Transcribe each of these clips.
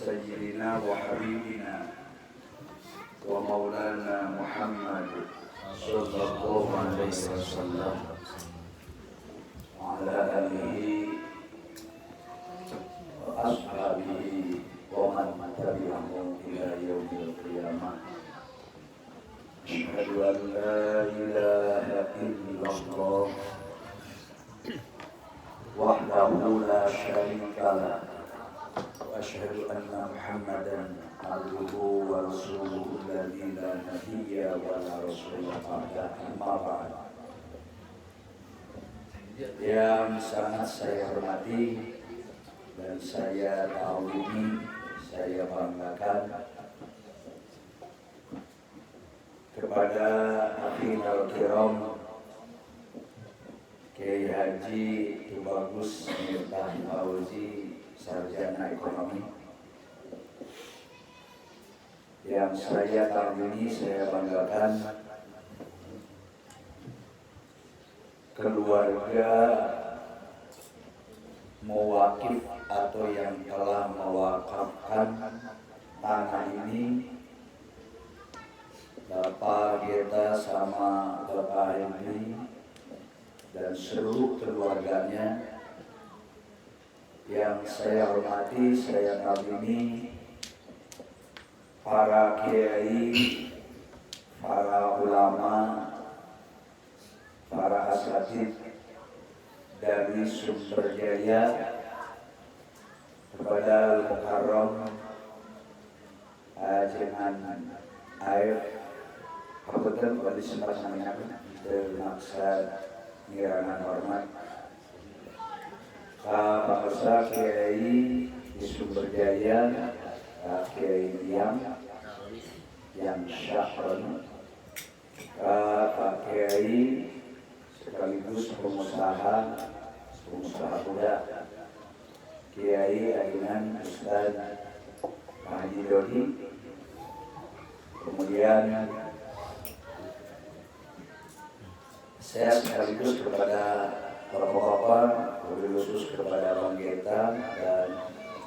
سيدنا وحبيبنا ومولانا محمد صلى الله عليه وسلم وعلى آله وأصحابه ومن تبعهم إلى يوم القيامة. أشهد أن لا إله إلا الله وحده لا شريك له وأشهد أن محمدا عبده ورسوله الذي لا نبي ولا رسول بعده. أما بعد. Yang sangat saya hormati dan saya kagumi, saya banggakan kepada Akhirul Kiram Kiai Haji Tubagus Miftah Fauzi, sarjana ekonomi, yang saya kagumi, saya banggakan keluarga mewakif atau yang telah mewakafkan tanah ini, Bapak Geta sama Bapak Henry dan seluruh keluarganya. Yang saya hormati, saya kagumi para kiai, para ulama, para asatidz dari Sumber Jaya, kepada Mukarram Ajengan Air Kabupaten Wali Semarang Termaksa Niranan Hormat, Pak Kiai di Sumber Jaya, Kiai yang Syahron, Pak Kiai sekaligus pengusaha muda, Kiai Adinan Ustaz Haji Dodi, kemudian saya sekaligus kepada bapak-bapak, khusus kepada Bang Geta dan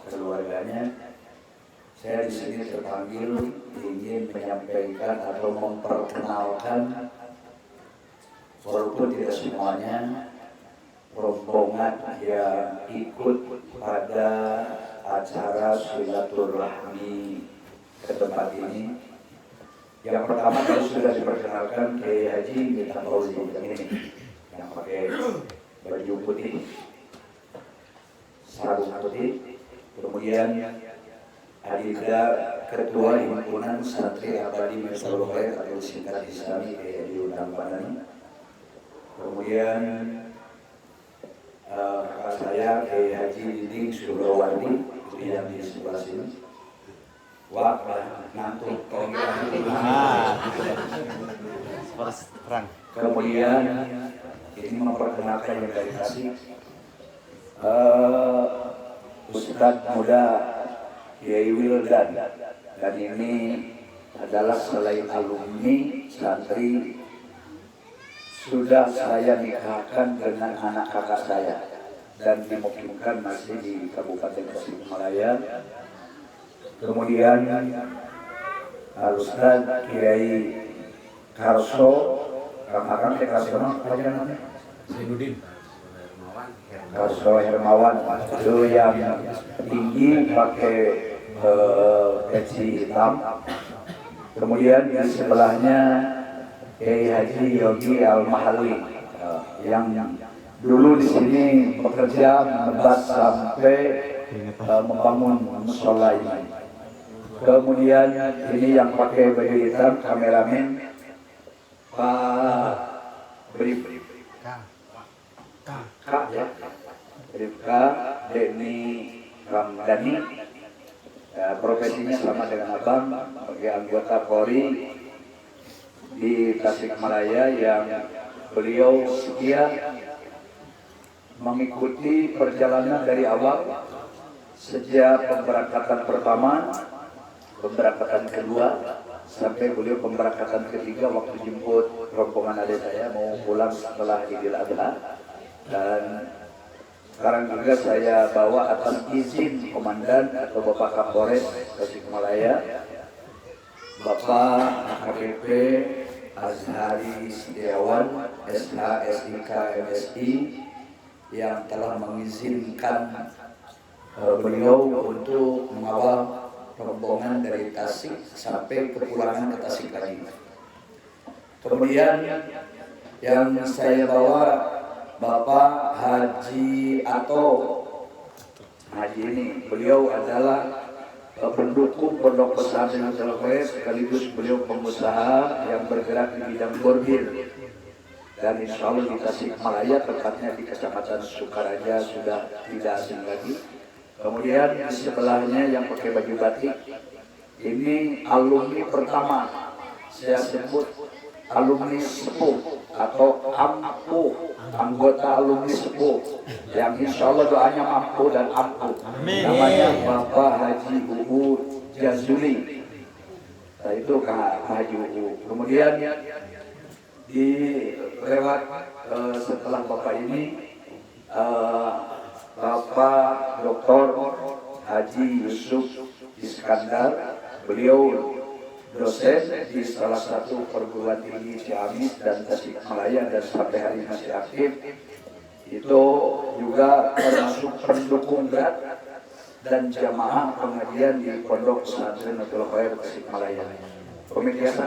keluarganya. Saya di sini terpanggil ingin menyampaikan atau memperkenalkan, walaupun tidak semuanya, rombongan yang ikut pada acara silaturahmi ke tempat ini. Yang pertama tadi sudah diperkenalkan Kiai Haji Miftah Fauzi ini yang pakai baju putih, sarung putih, kemudian Adinda Ketua Himpunan Santri Abadi Miftahul Khair atau singkat Islami Kiai Haji Undang Panani, kemudian kakak saya Kiai Haji Diding Surawati itu yang di sebelah sini. Wah, nanti perang. Kemudian ini memperkenalkan yang dari Tasik, Ustadz muda Kiai Wildan, dan ini adalah selain alumni santri, sudah saya nikahkan dengan anak kakak saya dan dimukimkan masih di Kabupaten Tasikmalaya. Kemudian Ustaz Kiai Karso, Kang Karso namanya Karso Hermawan, itu yang tinggi pakai peci hitam. Kemudian di sebelahnya Kiai Haji Yogi Al-Mahalli, yang dulu di sini bekerja menebat sampai membangun musola ini. Kemudian ini yang pakai baju hitam, kameramen Pak Bribka Denny Ramdhani, profesinya sama dengan abang, sebagai anggota Polri di Tasikmalaya, yang beliau setia mengikuti perjalanan dari awal, sejak pemberangkatan pertama, pemberangkatan kedua, sampai beliau pemberangkatan ketiga waktu jemput rombongan adik saya mau pulang setelah Idul Adha. Dan Sekarang juga saya bawa atas izin Komandan atau Bapak Kapolres Tasikmalaya, Bapak AKBP Azhari Setiawan, SH, SIK, MSI, yang telah mengizinkan beliau untuk mengawal rombongan dari Tasik sampai kepulangan ke Tasik lagi. Kemudian yang saya bawa Bapak Haji Ato. Haji ini beliau adalah pendukung Pondok Pesantren Nurul Khair, sekaligus beliau pengusaha yang bergerak di bidang bordil. Dan insya Allah di Tasikmalaya, tepatnya di Kecamatan Sukaraja, sudah tidak asing lagi. Kemudian di sebelahnya yang pakai baju batik, ini alumni pertama, saya sebut alumni sepuh atau ampuh, anggota alumni sepuh yang insya Allah doanya mampu dan ampuh. Namanya Bapak Haji Ubu Jazuli. Nah, itu Kak Haji Ubu. Kemudian di lewat setelah Bapak ini Bapak Dr. Haji Yusuf Iskandar, beliau dosen di salah satu perguruan tinggi Ciamis dan Tasikmalaya dan sampai hari ini masih aktif. Itu juga termasuk pendukung berat dan jamaah pengajian di Pondok Pesantren Nurul Khair Tasikmalaya. Pemilihan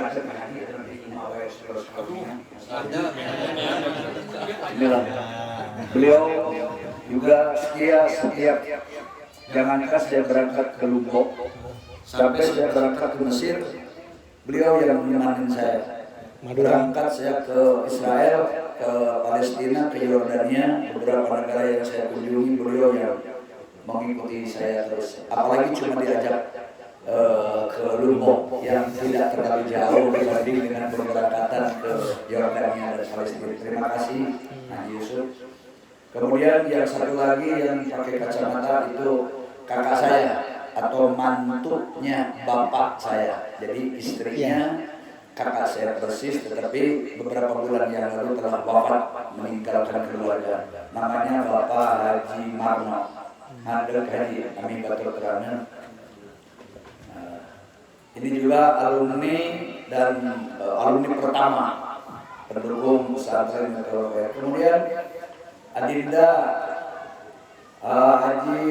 inilah beliau juga setiap jangankan saya berangkat ke Lombok, sampai saya berangkat ke Mesir, beliau yang menemani saya. Berangkat saya ke Israel, ke Palestina, ke Yordania, beberapa negara yang saya kunjungi, beliau yang mengikuti saya terus. Apalagi cuma diajak ke Lombok yang tidak terlalu jauh dibanding dengan pemberangkatan ke Yordania dan Palestina. Terima kasih Haji Yusuf. Kemudian yang satu lagi yang pakai kacamata itu kakak saya atau mantunya bapak saya. Jadi istrinya kakak saya persis, tetapi beberapa bulan yang lalu telah wafat meninggalkan keluarga. Namanya Bapak Haji Marno. Hadal Haji Amin Batul Terana. Ini juga alumni dan alumni pertama pendukung pesantren Nurul Khair. Kemudian Adinda Haji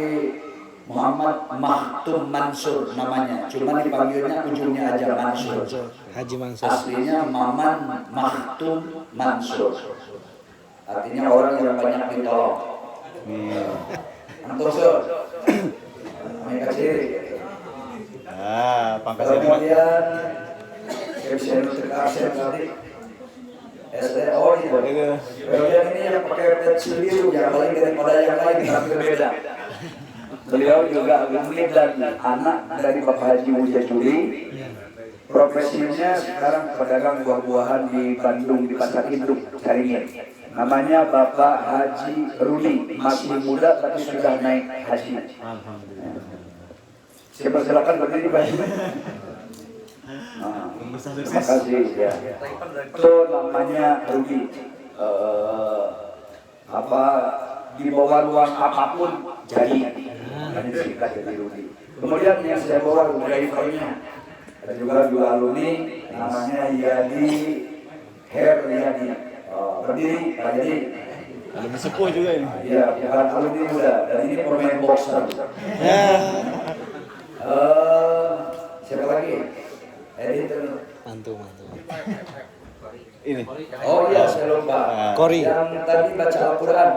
Muhammad Mahtum Mansur namanya, cuma dipanggilnya ujungnya aja Mansur. Haji Mansur. Aslinya Maman Mahtum Mansur. Artinya orang yang banyak ditolong. Antosur. Kami kasih. Pangkas ini. Kemudian Kepsen Terkasih tadi STO itu. Kemudian ini yang pakai pensil biru yang lain daripada yang lain tapi berbeda. Beliau juga alumni dan anak dari Bapak Haji Mujajuli. Profesinya sekarang pedagang buah-buahan di Bandung di Pasar Induk Caringin. Namanya Bapak Haji Rudi, masih muda tapi sudah naik haji. Siapa silakan berdiri Pak. Terima kasih ya. Itu namanya Rudi. Di bawah ruang apapun jadi. Hanya singkat jadi Rudi. Kemudian yang saya bawa drivernya ada juga dua alumni namanya Yadi Heryadi. Berdiri Pak Yadi. Alumni sepuh juga ini. Iya, bukan alumni muda dan ini pemain boxer. Siapa lagi? Editor. Mantu. Ini. Oh iya, saya lupa. Kori. Yang tadi baca Al-Quran,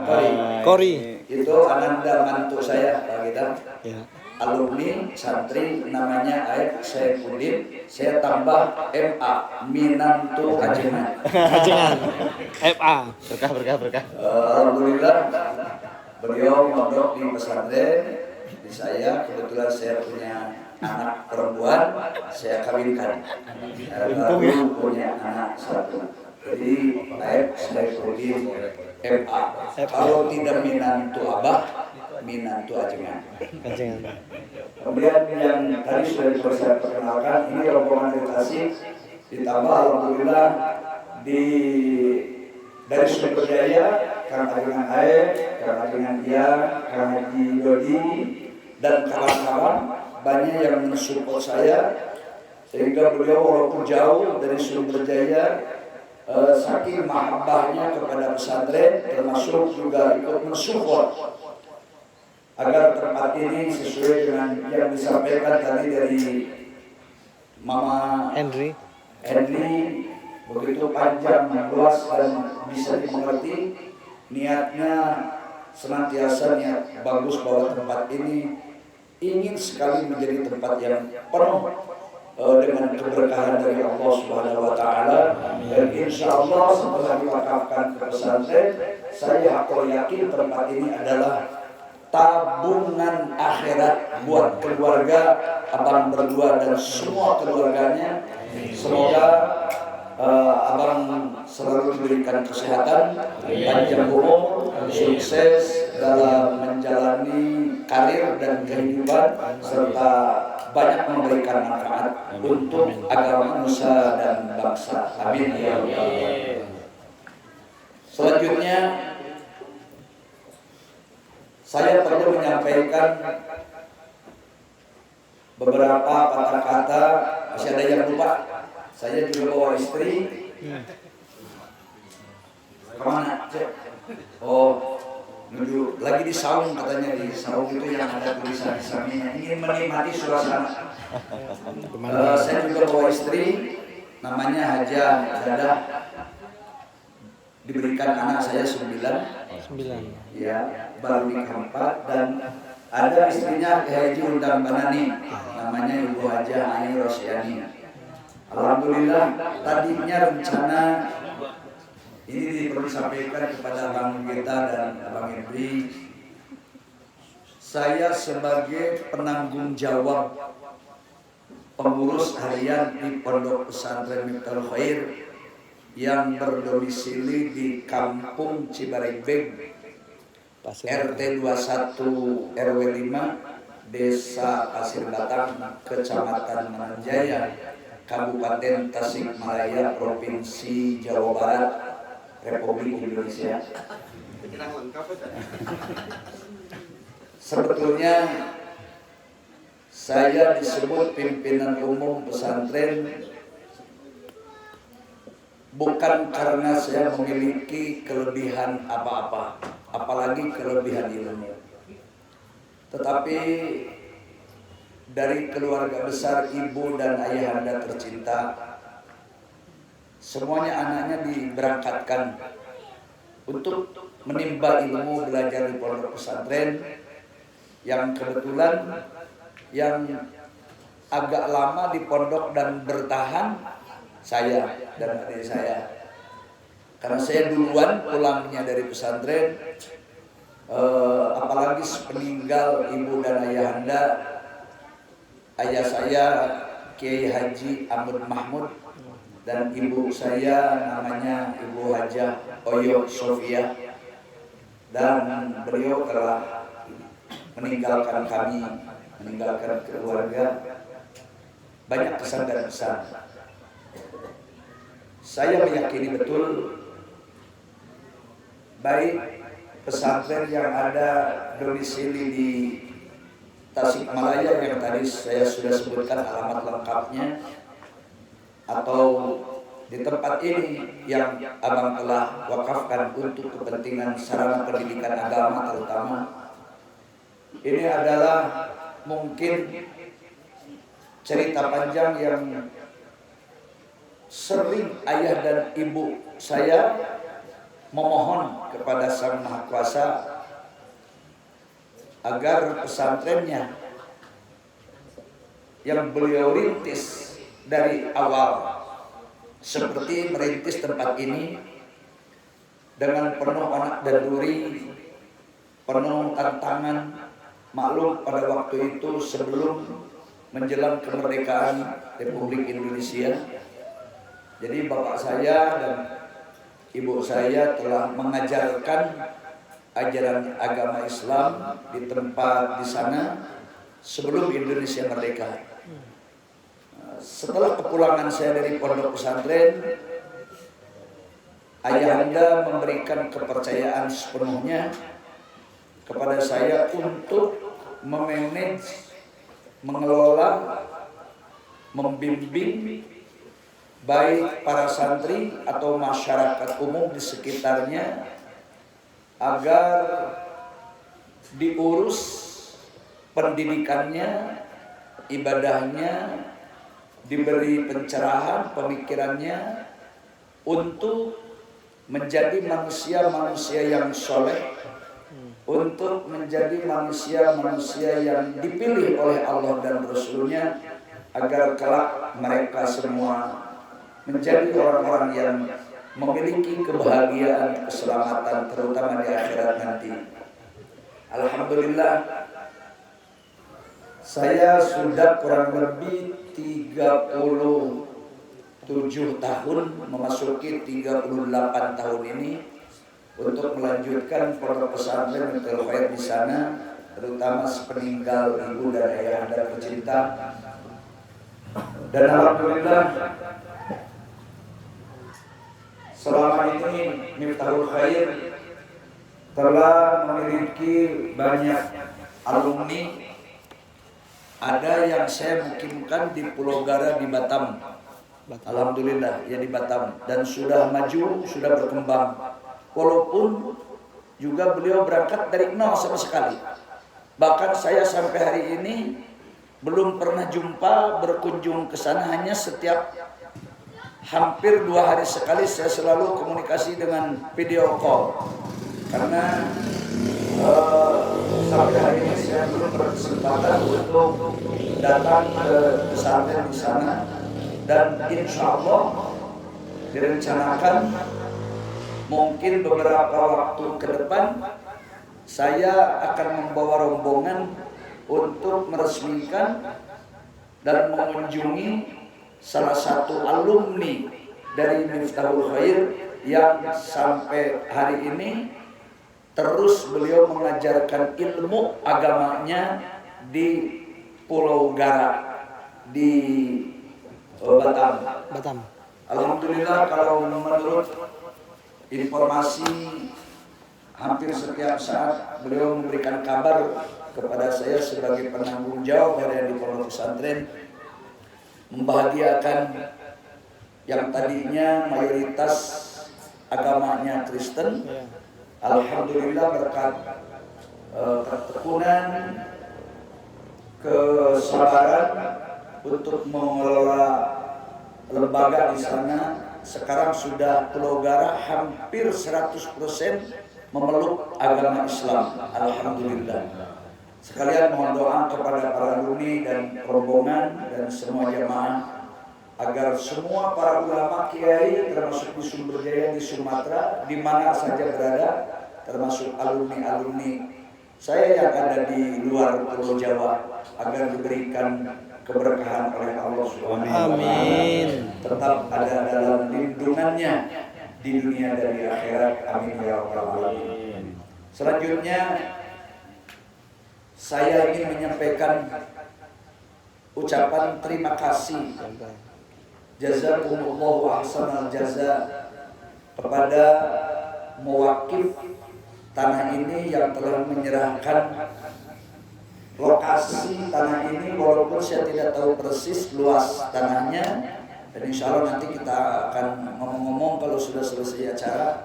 Kori. Itu Ananda mantu saya, Pak kita. Ya. Alumni santri namanya Aib Saifuddin. Saya tambah MA Minantu Ajengan. Ajengan. FA. Berkah. Alhamdulillah beliau mondok di pesantren. Di saya kebetulan saya punya anak perempuan, saya kawinkan. Lalu punya anak satu. Jadi Aib Saifuddin MA. Kalau tidak Minantu Abah, Minantu Ajengan. Kemudian yang tadi sudah saya perkenalkan, ini rombongan dari Tasik, ditambah alhamdulillah dari Sumber Daya Kang Ajengan Ae, Kang Ajengan Ia, Kang Haji Dodi, dan kawan-kawan banyak yang mensupport saya, sehingga beliau walaupun jauh dari Sumber Jaya, saking mahabbahnya kepada pesantren, termasuk juga ikut mensupport agar tempat ini sesuai dengan yang disampaikan tadi dari Mama Henry. Begitu panjang, luas dan bisa dimengerti. Niatnya senantiasa niat bagus bahwa tempat ini ingin sekali menjadi tempat yang penuh dengan keberkahan dari Allah Subhanahu wa taala. Dan insya Allah setelah diwakafkan ke pesantren, saya yakin tempat ini adalah tabungan akhirat buat keluarga abang berdua dan semua keluarganya. Semoga abang selalu diberikan kesehatan, panjang umur, sukses dalam menjalani karir dan kehidupan, serta banyak memberikan manfaat untuk agama, nusa dan bangsa. Amin ya Allah. Selanjutnya saya perlu menyampaikan beberapa patah kata. Masih ada yang lupa? Saya juga bawa istri. Kemana? Oh, menuju lagi di saung katanya. Di saung itu yang ada tulisan Islaminya. Ingin menikmati suasana. Saya juga bawa istri. Namanya Hajah Dadah. Diberikan anak saya 9. Ya, baru nikah 4, dan ada istrinya Haji Undang Banani, namanya Ibu Hajah Aini Rosyani. Alhamdulillah, tadinya rencana ini perlu disampaikan kepada Bang Gita dan Bang Henry. Saya sebagai penanggung jawab pengurus harian di Pondok Pesantren Miftahul Khair yang berdomisili di Kampung Cibaregbeg, RT 21 RW 5, Desa Pasir Batang, Kecamatan Mananjaya, Kabupaten Tasikmalaya, Provinsi Jawa Barat, Republik Indonesia. Sebetulnya saya disebut pimpinan umum pesantren bukan karena saya memiliki kelebihan apa-apa, apalagi kelebihan ilmu. Tetapi dari keluarga besar ibu dan ayahanda tercinta, semuanya anaknya diberangkatkan untuk menimba ilmu, belajar di pondok pesantren. Yang kebetulan yang agak lama di pondok dan bertahan saya dan adik saya, karena saya duluan pulangnya dari pesantren, apalagi sepeninggal ibu dan ayahanda. Ayah saya Kiai Haji Ahmad Mahmud dan ibu saya namanya Ibu Hajah Oyo Sofia, dan beliau telah meninggalkan kami, meninggalkan keluarga. Banyak kesan dan pesan. Saya meyakini betul baik pesantren yang ada domisili di Tasikmalaya yang tadi saya sudah sebutkan alamat lengkapnya, atau di tempat ini yang abang telah wakafkan untuk kepentingan sarana pendidikan agama terutama, ini adalah mungkin cerita panjang yang sering ayah dan ibu saya memohon kepada Sang Maha Kuasa agar pesantrennya yang beliau rintis dari awal, seperti merintis tempat ini dengan penuh anak dan duri, penuh tantangan. Maklum pada waktu itu sebelum menjelang kemerdekaan Republik Indonesia. Jadi bapak saya dan ibu saya telah mengajarkan ajaran agama Islam di tempat di sana sebelum Indonesia merdeka. Setelah kepulangan saya dari pondok pesantren, ayahanda memberikan kepercayaan sepenuhnya kepada saya untuk memanage, mengelola, membimbing baik para santri atau masyarakat umum di sekitarnya agar diurus pendidikannya, ibadahnya, diberi pencerahan pemikirannya untuk menjadi manusia-manusia yang soleh, untuk menjadi manusia-manusia yang dipilih oleh Allah dan Rasul-Nya, agar kelak mereka semua menjadi orang-orang yang memiliki kebahagiaan, keselamatan, terutama di akhirat nanti. Alhamdulillah, saya sudah kurang lebih 37 tahun memasuki 38 tahun ini untuk melanjutkan pondok pesantren Nurul Khair di sana, terutama sepeninggal ibu dan ayahanda tercinta. Dan alhamdulillah selama ini Miftahul Khair telah memiliki banyak alumni. Ada yang saya mukimkan di Pulau Gara di Batam. Alhamdulillah ya di Batam, dan sudah maju, sudah berkembang. Walaupun juga beliau berangkat dari nol sama sekali. Bahkan saya sampai hari ini belum pernah jumpa, berkunjung ke sana, hanya setiap hampir 2 hari sekali saya selalu komunikasi dengan video call. Karena sampai hari ini saya belum berkesempatan untuk datang ke pesantren di sana, dan insya Allah direncanakan mungkin beberapa waktu ke depan saya akan membawa rombongan untuk meresmikan dan mengunjungi salah satu alumni dari Miftahul Khair yang sampai hari ini terus beliau mengajarkan ilmu agamanya di Pulau Gara di Batam. Alhamdulillah, kalau menurut informasi hampir setiap saat beliau memberikan kabar kepada saya sebagai penanggung jawab dari pondok pesantren, membahagiakan yang tadinya mayoritas agamanya Kristen. Alhamdulillah berkat ketekunan, kesabaran untuk mengelola lembaga di sana, sekarang sudah Pulau Gara hampir 100% memeluk agama Islam. Alhamdulillah. Sekalian mohon doa kepada para alumni dan rombongan dan semua jamaah agar semua para ulama kiai termasuk di Sumber Jaya, di Sumatera, di mana saja berada, termasuk alumni-alumni saya yang ada di luar Pulau Jawa, agar diberikan keberkahan oleh Allah Subhanahu wa Ta'ala, tetap ada dalam lindungannya di dunia dan di akhirat. Amin ya rabbal alamin. Selanjutnya saya ingin menyampaikan ucapan terima kasih, jazakumullahu ahsanal jaza, kepada mewakil tanah ini yang telah menyerahkan lokasi tanah ini, walaupun saya tidak tahu persis luas tanahnya, dan insya Allah nanti kita akan ngomong-ngomong kalau sudah selesai acara.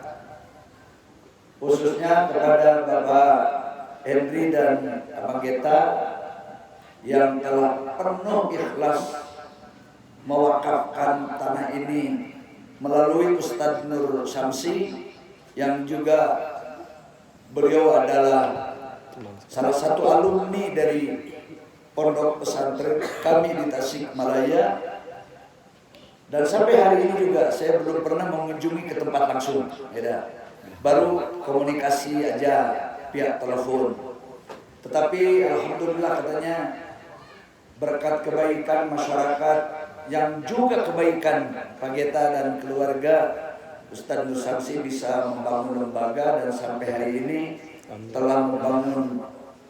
Khususnya kepada Bapak Henry dan Abang Geta yang telah penuh ikhlas mewakafkan tanah ini melalui Ustadz Nur Syamsi, yang juga beliau adalah salah satu alumni dari pondok pesantren kami di Tasikmalaya. Dan sampai hari ini juga saya belum pernah mengunjungi ke tempat langsung, ya, baru komunikasi aja via telepon. Tetapi alhamdulillah katanya berkat kebaikan masyarakat yang juga kebaikan Pak Geta dan keluarga, Ustadz Nur Syamsi bisa membangun lembaga dan sampai hari ini telah membangun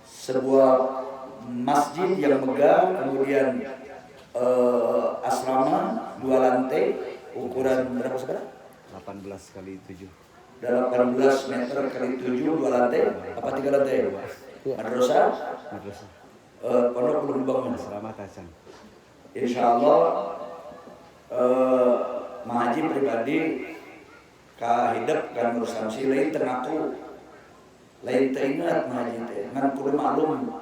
sebuah masjid yang megah, kemudian asrama 2 lantai ukuran berapa sekarang? 18 kali 7. 18 meter kali 7, 2 lantai, apa 3 lantai? Madrasah, Madrasah. pondok belum dibangun. Asrama Kacang. Insya Allah Mahaji pribadi kahidep kan Nur Samsi lain tengaku lain teringat Mahaji teh ngan kudu maklum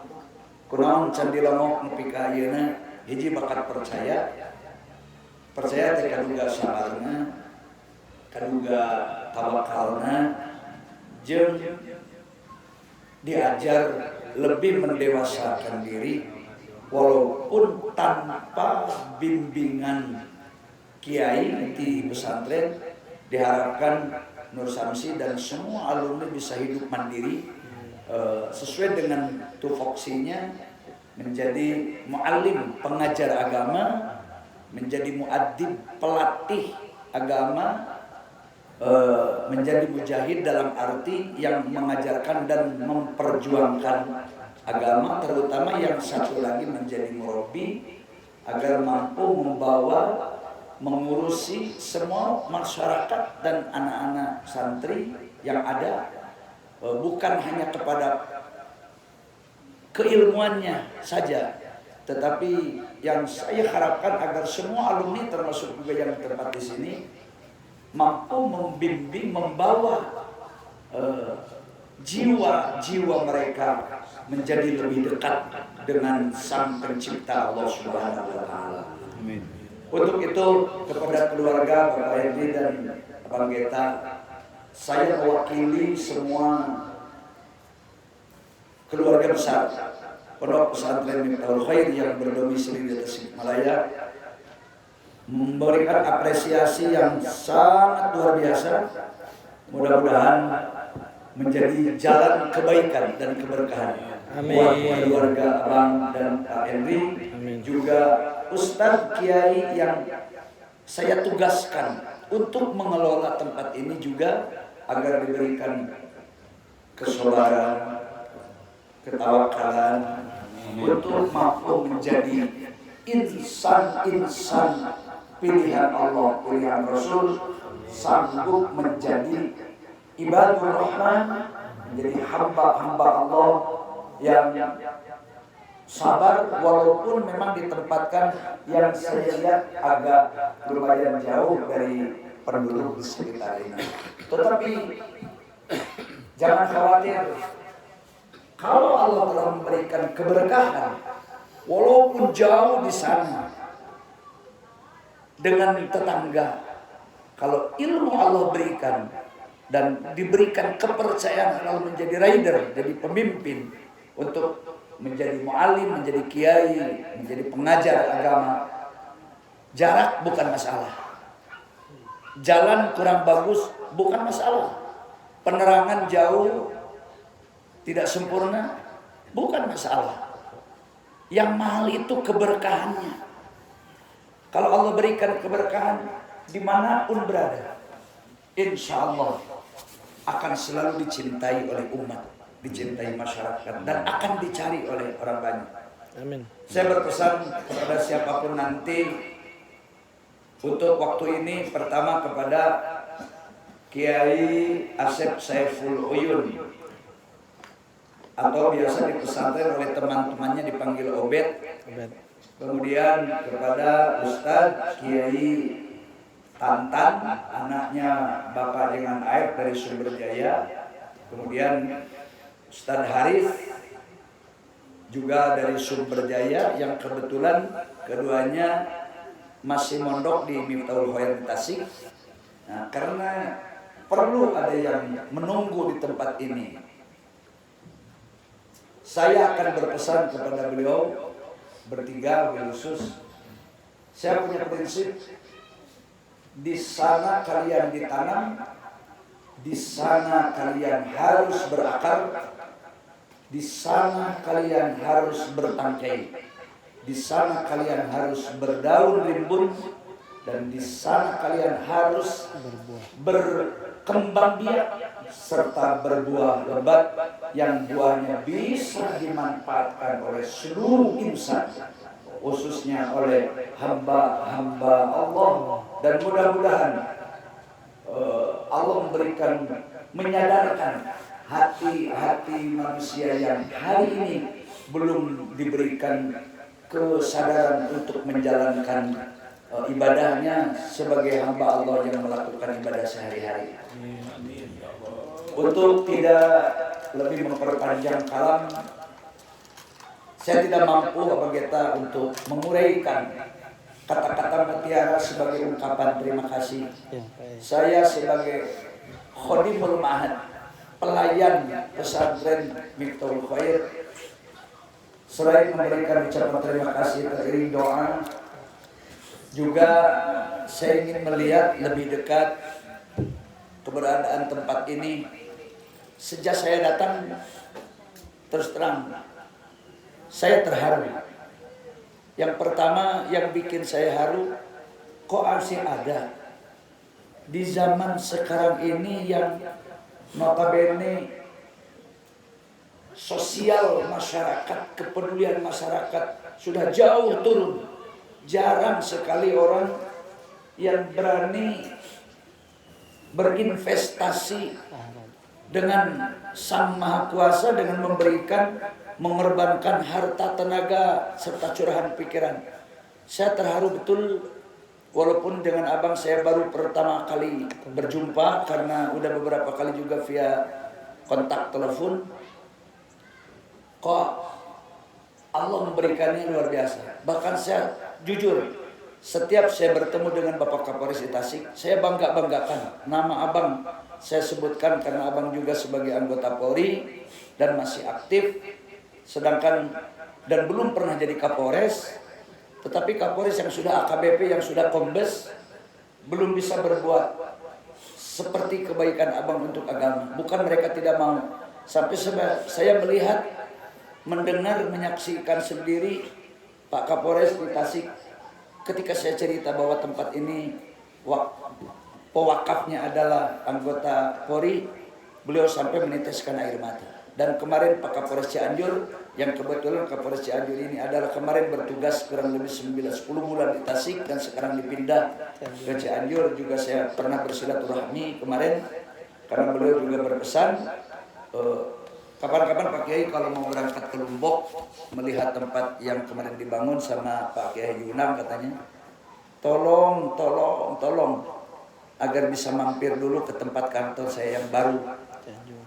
kunaon can dilongok nepi ka ayeuna hiji bakat percaya teh kaduga sabarna kaduga tawakalna jeung diajar lebih mendewasakan diri walaupun tanpa bimbingan kiai di pesantren. Diharapkan Nur Samsi dan semua alumni bisa hidup mandiri sesuai dengan tupoksinya, menjadi muallim pengajar agama, menjadi muadzib pelatih agama, menjadi mujahid dalam arti yang mengajarkan dan memperjuangkan agama, terutama yang satu lagi menjadi murabi agar mampu membawa mengurusi semua masyarakat dan anak-anak santri yang ada, bukan hanya kepada keilmuannya saja, tetapi yang saya harapkan agar semua alumni termasuk juga yang terdapat di sini mampu membimbing, membawa jiwa-jiwa mereka menjadi lebih dekat dengan Sang Pencipta Allah Subhanahu wa taala. Amin. Untuk itu kepada keluarga Bapak Henry dan Abang Geta, saya mewakili semua keluarga besar Pondok Pesantren Miftahul Khair yang berdomisili di Tasikmalaya memberikan apresiasi yang sangat luar biasa. Mudah-mudahan menjadi jalan kebaikan dan keberkahan buat keluarga Abang dan Pak Henry. Juga Ustadz Kiai yang saya tugaskan untuk mengelola tempat ini juga agar diberikan kesabaran, ketawakalan untuk mampu menjadi insan-insan pilihan Allah, pilihan Rasul, sanggup menjadi ibadur rahman, menjadi hamba-hamba Allah yang sabar walaupun memang ditempatkan yang saya lihat agak lumayan jauh dari penduduk di sekitar ini. Tetapi jangan khawatir, kalau Allah telah memberikan keberkahan walaupun jauh di sana dengan tetangga, kalau ilmu Allah berikan dan diberikan kepercayaan Allah menjadi rider, jadi pemimpin untuk menjadi muallim, menjadi kiai, menjadi pengajar agama, jarak bukan masalah, jalan kurang bagus bukan masalah, penerangan jauh tidak sempurna bukan masalah. Yang mahal itu keberkahannya. Kalau Allah berikan keberkahan dimanapun berada, insya Allah akan selalu dicintai oleh umat, dicintai masyarakat, dan akan dicari oleh orang banyak. Amin. Saya berpesan kepada siapapun nanti untuk waktu ini, pertama kepada Kiai Asep Saiful Uyun, atau biasa di pesantren oleh teman-temannya dipanggil Obed. Kemudian kepada Ustadz Kiai Tantan, anaknya Bapak dengan Air dari Sumberjaya. Kemudian Ustadz Haris juga dari Sumberjaya, yang kebetulan keduanya masih mondok di Miftahul Khair di Tasik. Nah, karena perlu ada yang menunggu di tempat ini, saya akan berpesan kepada beliau bertiga khusus. Saya punya prinsip, di sana kalian ditanam, di sana kalian harus berakar, di sana kalian harus bertangkai, di sana kalian harus berdaun rimbun, dan di sana kalian harus berkembang biak serta berbuah lebat yang buahnya bisa dimanfaatkan oleh seluruh insan, khususnya oleh hamba-hamba Allah. Dan mudah-mudahan Allah memberikan, menyadarkan hati-hati manusia yang hari ini belum diberikan kesadaran untuk menjalankan ibadahnya sebagai hamba Allah yang melakukan ibadah sehari-hari. Untuk tidak lebih memperpanjang kalam, saya tidak mampu Bapak Geta untuk menguraikan kata-kata mutiara sebagai ungkapan terima kasih. Saya sebagai Khodimul Ma'had, pelayan pesantren Miftahul Khair, selain memberikan ucapan terima kasih teriring doa, juga saya ingin melihat lebih dekat keberadaan tempat ini. Sejak saya datang, terus terang, saya terharu. Yang pertama yang bikin saya haru, kok masih ada di zaman sekarang ini yang notabene sosial masyarakat, kepedulian masyarakat sudah jauh turun. Jarang sekali orang yang berani berinvestasi dengan Sang Maha Kuasa dengan memberikan, mengorbankan harta, tenaga, serta curahan pikiran. Saya terharu betul, walaupun dengan abang saya baru pertama kali berjumpa karena udah beberapa kali juga via kontak telepon. Kok Allah memberikannya luar biasa. Bahkan saya jujur, setiap saya bertemu dengan Bapak Kapolres di Tasik, saya bangga-banggakan nama abang. Saya sebutkan karena abang juga sebagai anggota Polri dan masih aktif, sedangkan dan belum pernah jadi Kapolres. Tetapi Kapolres yang sudah AKBP, yang sudah Kombes, belum bisa berbuat seperti kebaikan abang untuk agama. Bukan mereka tidak mau. Sampai saya melihat, mendengar, menyaksikan sendiri Pak Kapolres di Tasik, ketika saya cerita bahwa tempat ini pewakafnya adalah anggota Polri, beliau sampai meneteskan air mata. Dan kemarin Pak Kapolres Cianjur, yang kebetulan Kapolres Cianjur ini adalah kemarin bertugas kurang lebih 9-10 bulan di Tasik dan sekarang dipindah ke Cianjur, juga saya pernah bersilaturahmi kemarin karena beliau juga berpesan, kapan-kapan Pak Kiai kalau mau berangkat ke Lombok melihat tempat yang kemarin dibangun sama Pak Kiai Yunam, katanya tolong agar bisa mampir dulu ke tempat kantor saya yang baru.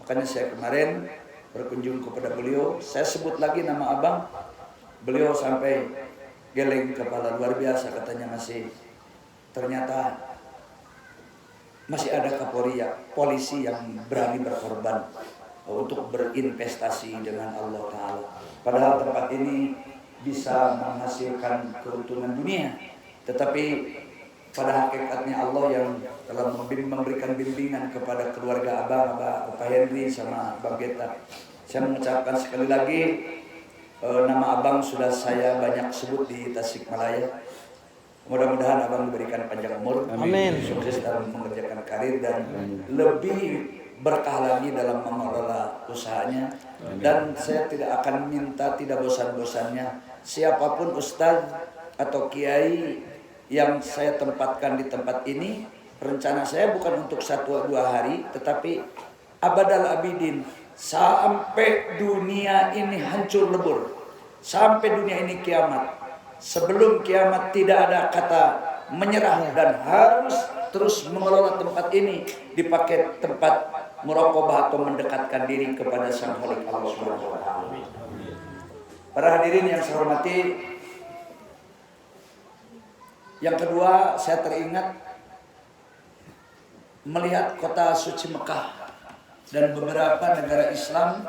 Makanya saya kemarin berkunjung kepada beliau, saya sebut lagi nama abang, beliau sampai geleng kepala, luar biasa katanya, ternyata masih ada Kapolri ya, polisi yang berani berkorban untuk berinvestasi dengan Allah Ta'ala. Padahal tempat ini bisa menghasilkan keuntungan dunia, tetapi pada hakikatnya Allah yang telah memberikan bimbingan kepada keluarga abang, Bapak Henry sama Bang Geta. Saya mengucapkan sekali lagi, nama abang sudah saya banyak sebut di Tasikmalaya. Mudah-mudahan abang diberikan panjang umur, amin, sukses dalam mengerjakan karir dan lebih berkah lagi dalam mengelola usahanya. Dan saya tidak akan minta, tidak bosan-bosannya, siapapun ustadz atau kiai yang saya tempatkan di tempat ini, rencana saya bukan untuk 1-2 hari, tetapi abadal abidin, sampai dunia ini hancur lebur, sampai dunia ini kiamat. Sebelum kiamat tidak ada kata menyerah dan harus terus mengelola tempat ini dipakai tempat muraqabah atau mendekatkan diri kepada Sang Khalik Allah Subhanahu wa taala. Para hadirin yang saya hormati, yang kedua, saya teringat melihat kota suci Mekah dan beberapa negara Islam,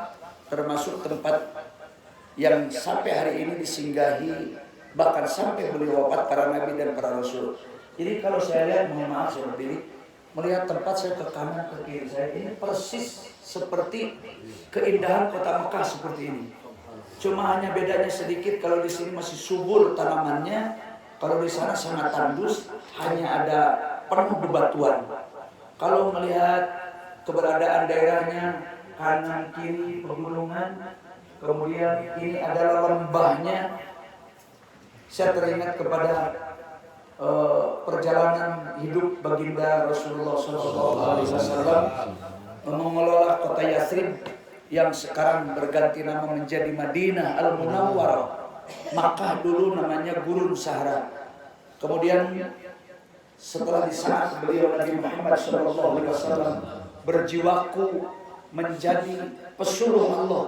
termasuk tempat yang sampai hari ini disinggahi, bahkan sampai beliau wafat para nabi dan para rasul. Jadi kalau saya lihat, mohon maaf saya berdiri, melihat tempat saya ke kanan ke kiri saya, ini persis seperti keindahan kota Mekah seperti ini. Cuma hanya bedanya sedikit, kalau di sini masih subur tanamannya, kalau di sana sangat tandus, hanya ada penuh bebatuan. Kalau melihat keberadaan daerahnya, kanan kiri pegunungan, kemudian ini adalah lembahnya, saya teringat kepada perjalanan hidup baginda Rasulullah SAW mengelola kota Yathrib yang sekarang berganti nama menjadi Madinah Al-Munawwarah. Makkah dulu namanya Gurun Sahara. Kemudian setelah di saat beliau Nabi Muhammad SAW berjiwaku menjadi pesuruh Allah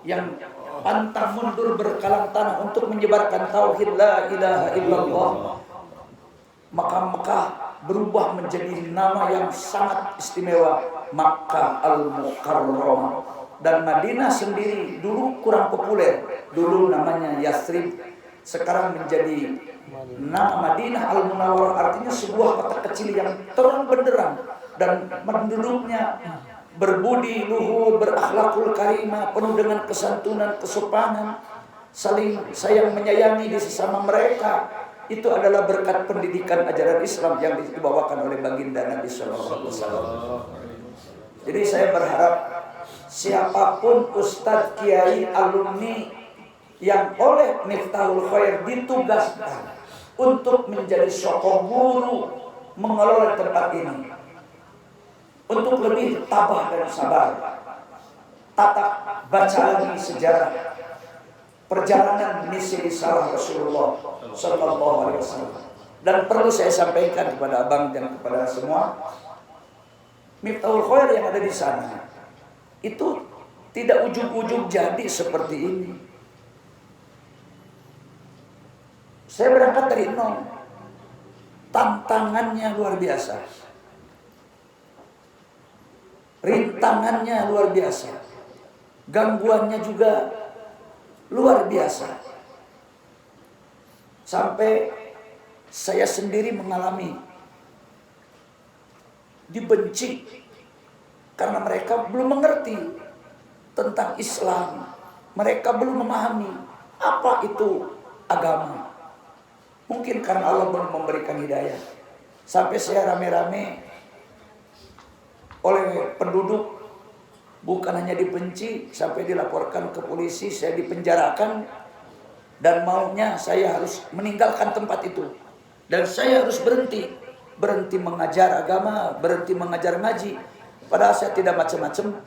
yang pantang mundur berkalang tanah untuk menyebarkan tauhid la ilaha illallah, maka Mekah berubah menjadi nama yang sangat istimewa, Makkah Al-Mukarramah. Dan Madinah sendiri dulu kurang populer, dulu namanya Yathrib, sekarang menjadi nama Madinah Al-Munawwarah, artinya sebuah kota kecil yang terang benderang dan penduduknya berbudi luhur, berakhlakul karimah, penuh dengan kesantunan, kesopanan, saling sayang menyayangi di sesama mereka. Itu adalah berkat pendidikan ajaran Islam yang dibawakan oleh baginda Nabi Sallallahu Alaihi Wasallam. Jadi saya berharap siapapun ustadz, kiai, alumni yang oleh Miftahul Khair ditugaskan untuk menjadi sokong guru mengelola tempat ini, untuk lebih tabah dan sabar, tatap baca lagi sejarah perjalanan misi risalah Rasulullah Sallallahu Alaihi Wasallam. Dan perlu saya sampaikan kepada abang dan kepada semua, Miftahul Khair yang ada di sana itu tidak ujug-ujug jadi seperti ini. Saya berangkat dari nol, tantangannya luar biasa, rintangannya luar biasa, gangguannya juga luar biasa. Sampai saya sendiri mengalami dibenci karena mereka belum mengerti tentang Islam. Mereka belum memahami apa itu agama. Mungkin karena Allah belum memberikan hidayah. Sampai saya rame-rame oleh penduduk, bukan hanya dibenci, sampai dilaporkan ke polisi, saya dipenjarakan, dan maunya saya harus meninggalkan tempat itu, dan saya harus berhenti mengajar agama, berhenti mengajar ngaji. Padahal saya tidak macam-macam.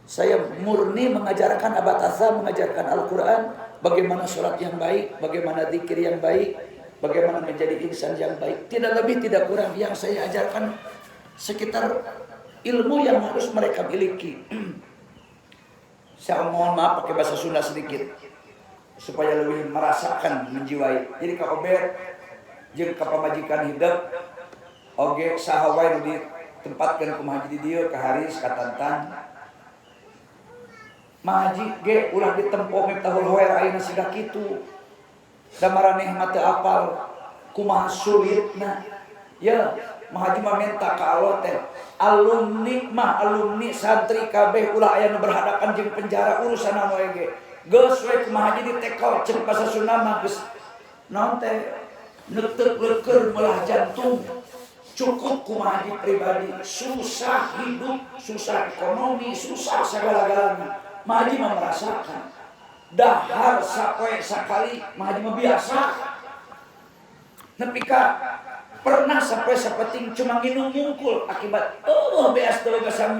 Saya murni mengajarkan abatasa, mengajarkan Al-Quran, bagaimana sholat yang baik, bagaimana zikir yang baik, bagaimana menjadi insan yang baik. Tidak lebih, tidak kurang. Yang saya ajarkan sekitar ilmu yang harus mereka miliki. Saya mohon maaf pakai bahasa Sunda sedikit, supaya lebih merasakan, menjiwai. Jadi Kak Ober, jeung ka pamajikan hidup, oge sahawai ditempatkan ke Mahaji di dieu, ka Haris, ka Tantan. Mahaji ge ulah ditempo Miftahul Khair ayeuna siga kitu. Da maraneh mah teu apal kumaha sulitna. Ya, Mahaji mah minta ka Allah teh, alumni santri kabeh ulah aya nu berhadapan jeung penjara urusan anu ge. Geus we kumaha Haji ditekol ceuk basa Sunda mah geus naon teh neuteuk leukeur melah jantung. Cukup kumaha Haji pribadi, susah hidup, susah ekonomi, susah segala-galanya. Mahaji mah merasakan. Dahar sapoe sakali, Mahaji mah biasa. Nepi ka pernah sampai sapeting cuma nginum mungkul akibat beas teu geusang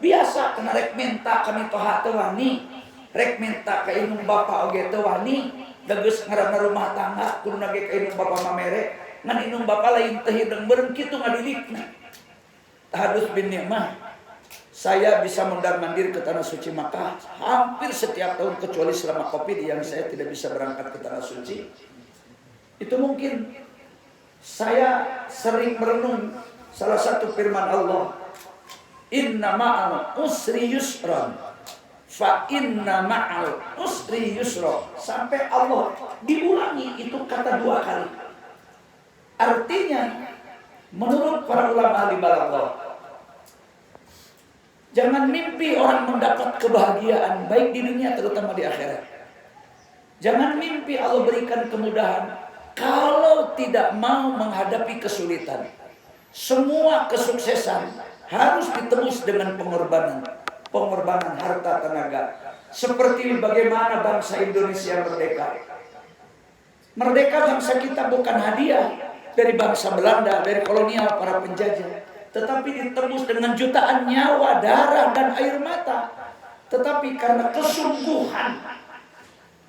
biasa kena rek minta ka mitoha teu wani, rek minta ka inung bapa oge teu wani, da geus ngaranna rumah tangga kuduna ge ka inung bapa mamere, ngan inung bapa lain teu hideung beureum kitu ngadilitna. Tahadus bin nikmah, saya bisa mondar-mandir ke Tanah Suci Makkah hampir setiap tahun kecuali selama Covid yang saya tidak bisa berangkat ke Tanah Suci. Itu mungkin saya sering merenung salah satu firman Allah, inna ma'al usri yusran, fa inna ma'al usri yusra. Sampai Allah diulangi itu kata 2 kali. Artinya menurut para ulama ahli balaghah, jangan mimpi orang mendapat kebahagiaan baik di dunia terutama di akhirat. Jangan mimpi Allah berikan kemudahan kalau tidak mau menghadapi kesulitan. Semua kesuksesan harus ditebus dengan pengorbanan. Pengorbanan harta tenaga. Seperti bagaimana bangsa Indonesia merdeka. Merdeka bangsa kita bukan hadiah, dari bangsa Belanda, dari kolonial para penjajah. Tetapi ditembus dengan jutaan nyawa, darah, dan air mata. Tetapi karena kesungguhan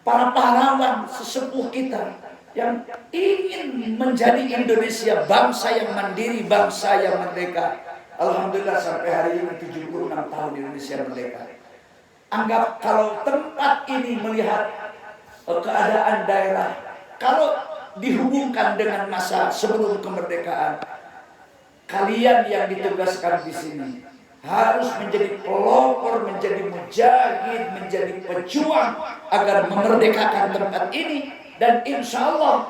para pahlawan sesepuh kita yang ingin menjadi Indonesia bangsa yang mandiri, bangsa yang merdeka. Alhamdulillah sampai hari ini 76 tahun Indonesia merdeka. Anggap kalau tempat ini melihat keadaan daerah, kalau dihubungkan dengan masa sebelum kemerdekaan, kalian yang ditugaskan di sini harus menjadi pelopor, menjadi mujahid, menjadi pejuang agar memerdekakan tempat ini. Dan insya Allah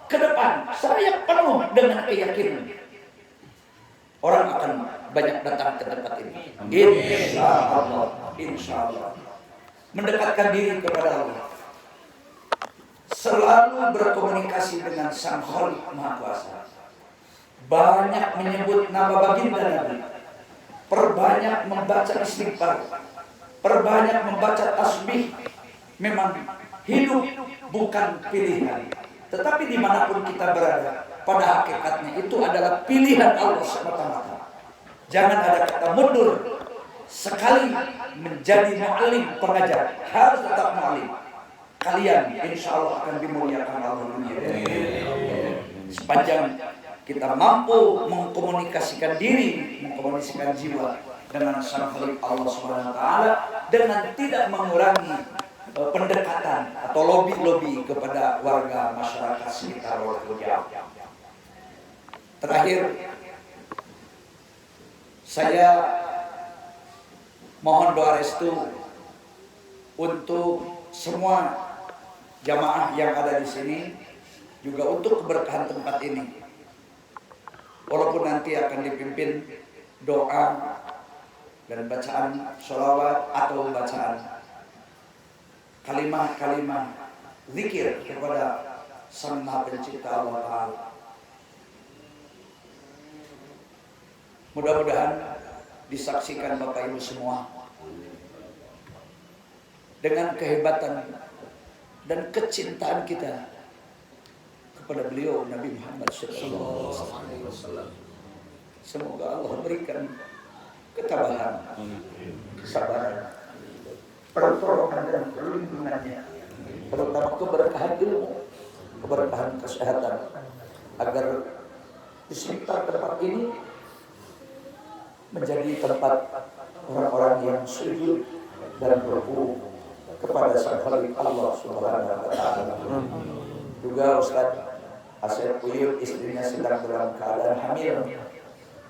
ke depan saya penuh dengan keyakinan orang akan banyak datang ke tempat ini. Insya Allah, insya Allah. Mendekatkan diri kepada Allah, selalu berkomunikasi dengan Sang Khalik Maha Kuasa, banyak menyebut nama baginda Nabi, perbanyak membaca istighfar, perbanyak membaca tasbih. Memang hidup bukan pilihan, tetapi dimanapun kita berada, pada hakikatnya itu adalah pilihan Allah semata-mata. Jangan ada kata mundur. Sekali menjadi mu'alim pengajar, harus tetap mu'alim. Kalian insya Allah akan dimuliakan Allah dunia. Sepanjang kita mampu mengkomunikasikan diri, mengkomunikasikan jiwa dengan Sang Khalik Allah Subhanahu wa taala, dengan tidak mengurangi pendekatan atau lobby-lobby kepada warga masyarakat sekitar walaupun jauh. Terakhir, saya mohon doa restu untuk semua jamaah yang ada di sini, juga untuk keberkahan tempat ini. Walaupun nanti akan dipimpin doa dan bacaan sholawat atau bacaan kalimah-kalimah zikir kepada Sang Maha Pencipta Allah Ta'ala. Mudah-mudahan disaksikan Bapak Ibu semua dengan kehebatan dan kecintaan kita kepada beliau Nabi Muhammad SAW. Semoga Allah berikan ketabahan, kesabaran, pertolongan dan perlindungannya, terutama keberkahan ilmu, keberkahan kesehatan, agar di sekitar tempat ini menjadi tempat orang-orang yang sujud dan berguru kepada Sang Khalik Allah Subhanahu wa taala. Juga Ustaz Asep Uyut, istrinya sedang dalam keadaan hamil.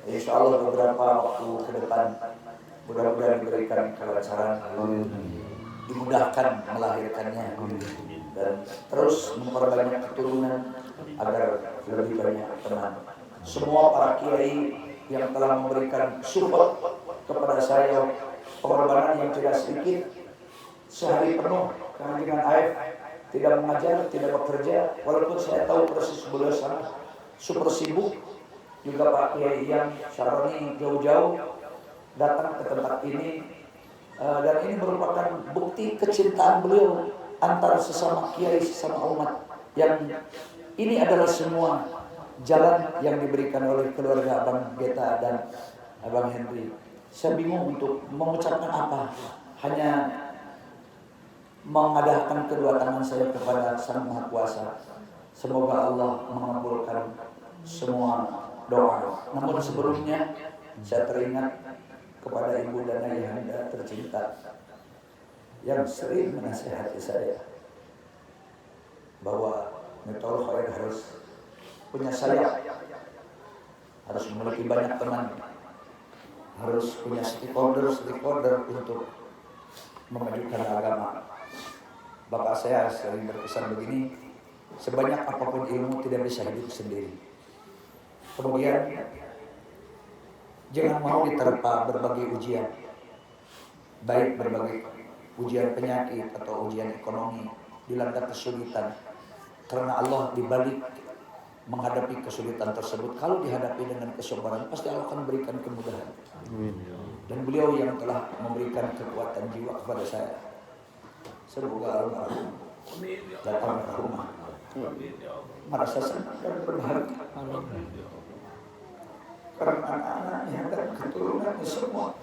Insya Allah beberapa waktu ke depan mudah-mudahan diberikan kelancaran, dimudahkan melahirkannya, dan terus memperbanyak keturunan agar lebih banyak teman. Semua para kiai yang telah memberikan support kepada saya, pengorbanan yang tidak sedikit, sehari penuh karena dengan AF tidak mengajar, tidak bekerja, walaupun saya tahu persis beliau sangat super sibuk. Juga Pak Kiai yang Syaroni jauh-jauh datang ke tempat ini, dan ini merupakan bukti kecintaan beliau antara sesama kiai, sesama umat. Yang ini adalah semua jalan yang diberikan oleh keluarga Abang Geta dan Abang Henry. Saya bingung untuk mengucapkan apa, hanya mengadahkan kedua tangan saya kepada Sang Maha Kuasa. Semoga Allah mengabulkan semua doa. Namun sebelumnya saya teringat kepada ibu dan ayahanda tercinta yang sering menasihati saya bahwa Miftahul Khair harus punya sayap, harus memiliki banyak teman, harus punya stakeholder untuk memajukan agama. Bapak saya sering berpesan begini, sebanyak apapun ilmu tidak bisa hidup sendiri. Kemudian jangan mau diterpa berbagai ujian, baik berbagai ujian penyakit atau ujian ekonomi, dilanda kesulitan, karena Allah dibalik menghadapi kesulitan tersebut, kalau dihadapi dengan kesabaran, pasti Allah akan berikan kemudahan. Dan beliau yang telah memberikan kekuatan jiwa kepada saya, semoga almarhum datang ke rumah merasa senang dan berbahagia. Karena anak-anaknya dan keturunannya semua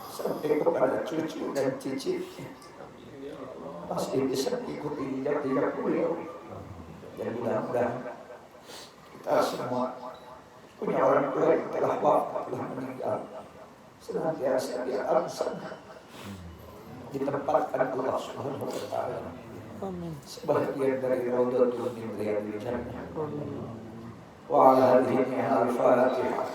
sampai kepada cucu dan cicitnya masih bisa ikuti jejak beliau. Dan mudah-mudahan kita semua punya orang tua yang telah wafat, telah meninggal, senantiasa di alam sana ditempatkan Allah Subhanahu wa taala sebahagian dari raudhatul min riyadil jannah. Wa ala hadhihi al-fatihah.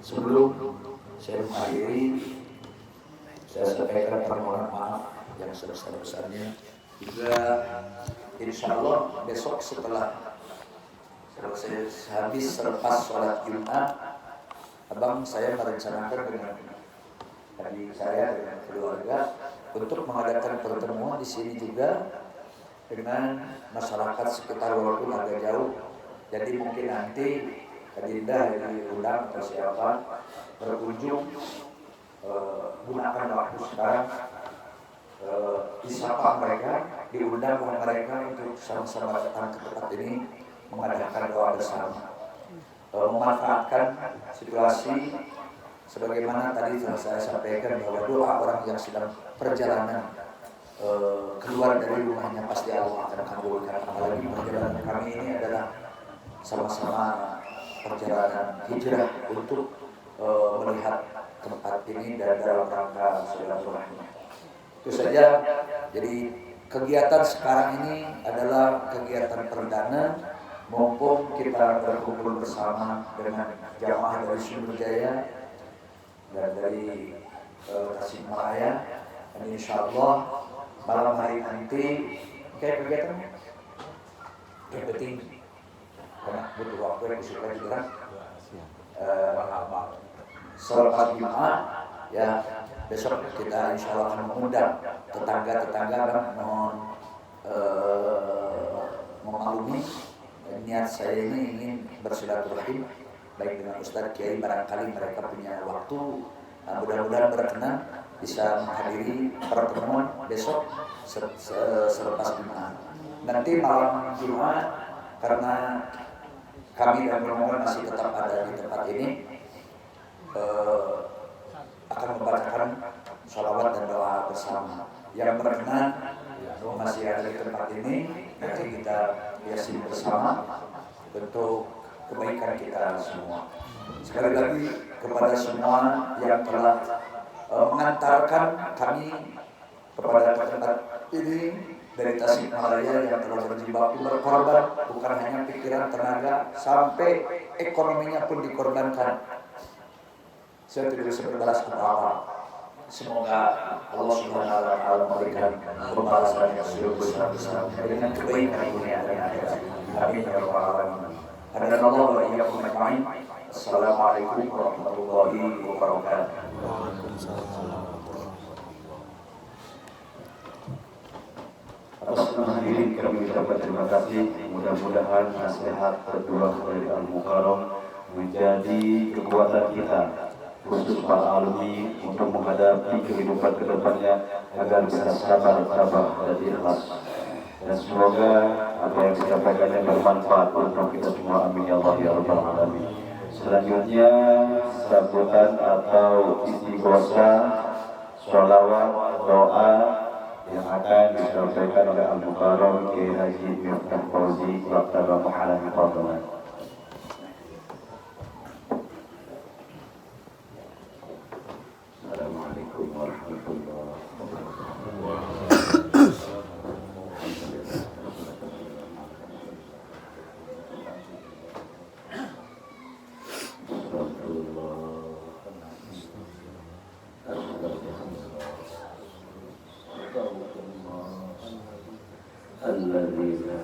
Sebelum saya mengakhiri, saya sampaikan permohonan maaf yang sebesar-besarnya. Juga insya Allah besok setelah habis selepas sholat Jumat, abang saya merencanakan dengan adik saya dengan keluarga untuk mengadakan pertemuan di sini juga dengan masyarakat sekitar walaupun agak jauh. Jadi mungkin nanti Adinda diundang atau siapa berkunjung, gunakan waktu sekarang, disapa mereka, diundang mereka untuk sama-sama datang ke tempat ini mengadakan doa bersama, memanfaatkan situasi sebagaimana tadi telah saya sampaikan bahwa doa orang yang sedang perjalanan keluar dari rumahnya pasti Allah akan kabulkan. Apalagi perjalanan kami ini adalah sama-sama perjalanan hijrah untuk melihat tempat ini dan dalam rangka silaturahmi. Itu saja. Jadi kegiatan sekarang ini adalah kegiatan perdana, mumpung kita berkumpul bersama dengan jamaah dari Sumber Jaya dan dari Tasikmalaya, dan insya Allah malam hari nanti kayak kegiatannya yang penting karena butuh waktu yang disukai juga selepas Jumat ya, besok kita insya Allah akan mengundang tetangga-tetangga dan mohon memaklumi niat saya ini ingin bersilaturahim baik dengan Ustadz Kiai, barangkali mereka punya waktu, mudah-mudahan berkenan bisa menghadiri pertemuan besok selepas Jumat. Nanti malam Jumat karena kami dan rombongan masih tetap ada di tempat ini, akan membacakan sholawat dan doa bersama. Yang berkenan masih ada di tempat ini, nanti kita yasin bersama untuk kebaikan kita semua. Sekali lagi kepada semua yang telah mengantarkan kami kepada tempat ini dari Tasikmalaya, yang telah berjibaku berkorban, bukan hanya pikiran, tenaga, sampai ekonominya pun dikorbankan. Saya tidak bisa berbalas apa-apa. Semoga Allah Subhanahu wa taala memberikan pembalasan yang sebesar-besar dengan kebaikan dunia dan akhirat. Amin ya rabbal alamin. Hadanallahu wa iyyakum ajma'in. Assalamualaikum warahmatullahi wabarakatuh. Atas nama hadirin kami ucapkan terima kasih. Mudah-mudahan nasihat kedua dari Al-Mukarram menjadi kekuatan kita, khusus para alumni, untuk menghadapi kehidupan kedepannya agar bisa sabar, tabah, dan ikhlas. Dan semoga apa yang disampaikannya bermanfaat untuk kita semua. Amin ya Allah ya Rabbal Alamin. Selanjutnya sambutan atau istighosah, sholawat, doa yang akan disampaikan oleh Al-Mukarram Kiai Haji Miftah Fauzi Laktaba Mahalan Fadlan. Assalamualaikum warahmatullahi wabarakatuh. الذي لا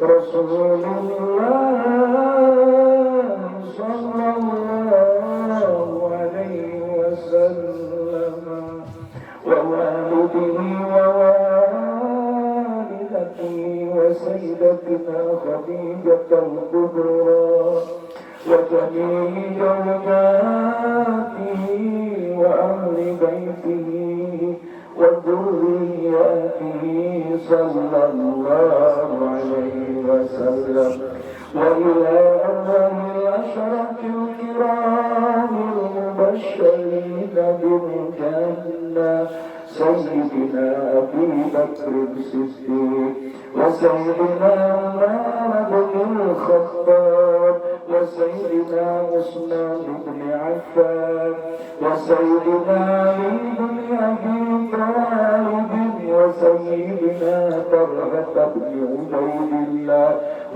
رسول الله صلى الله عليه وسلم ووالده ووالدته وسيدتنا خديجة الكبرى وجميع زوجاته وأهل بيته وذرياته صلى الله عليه وسلم وإلى أرواح العشرة الكرام المبشرين بالجنة سيدنا أبي بكر الصديق وسيدنا عمر بن الخطاب وسيدنا عثمان بن عفان وسيدنا علي بن أبي طالب وسيدنا طلحة بن عبيد الله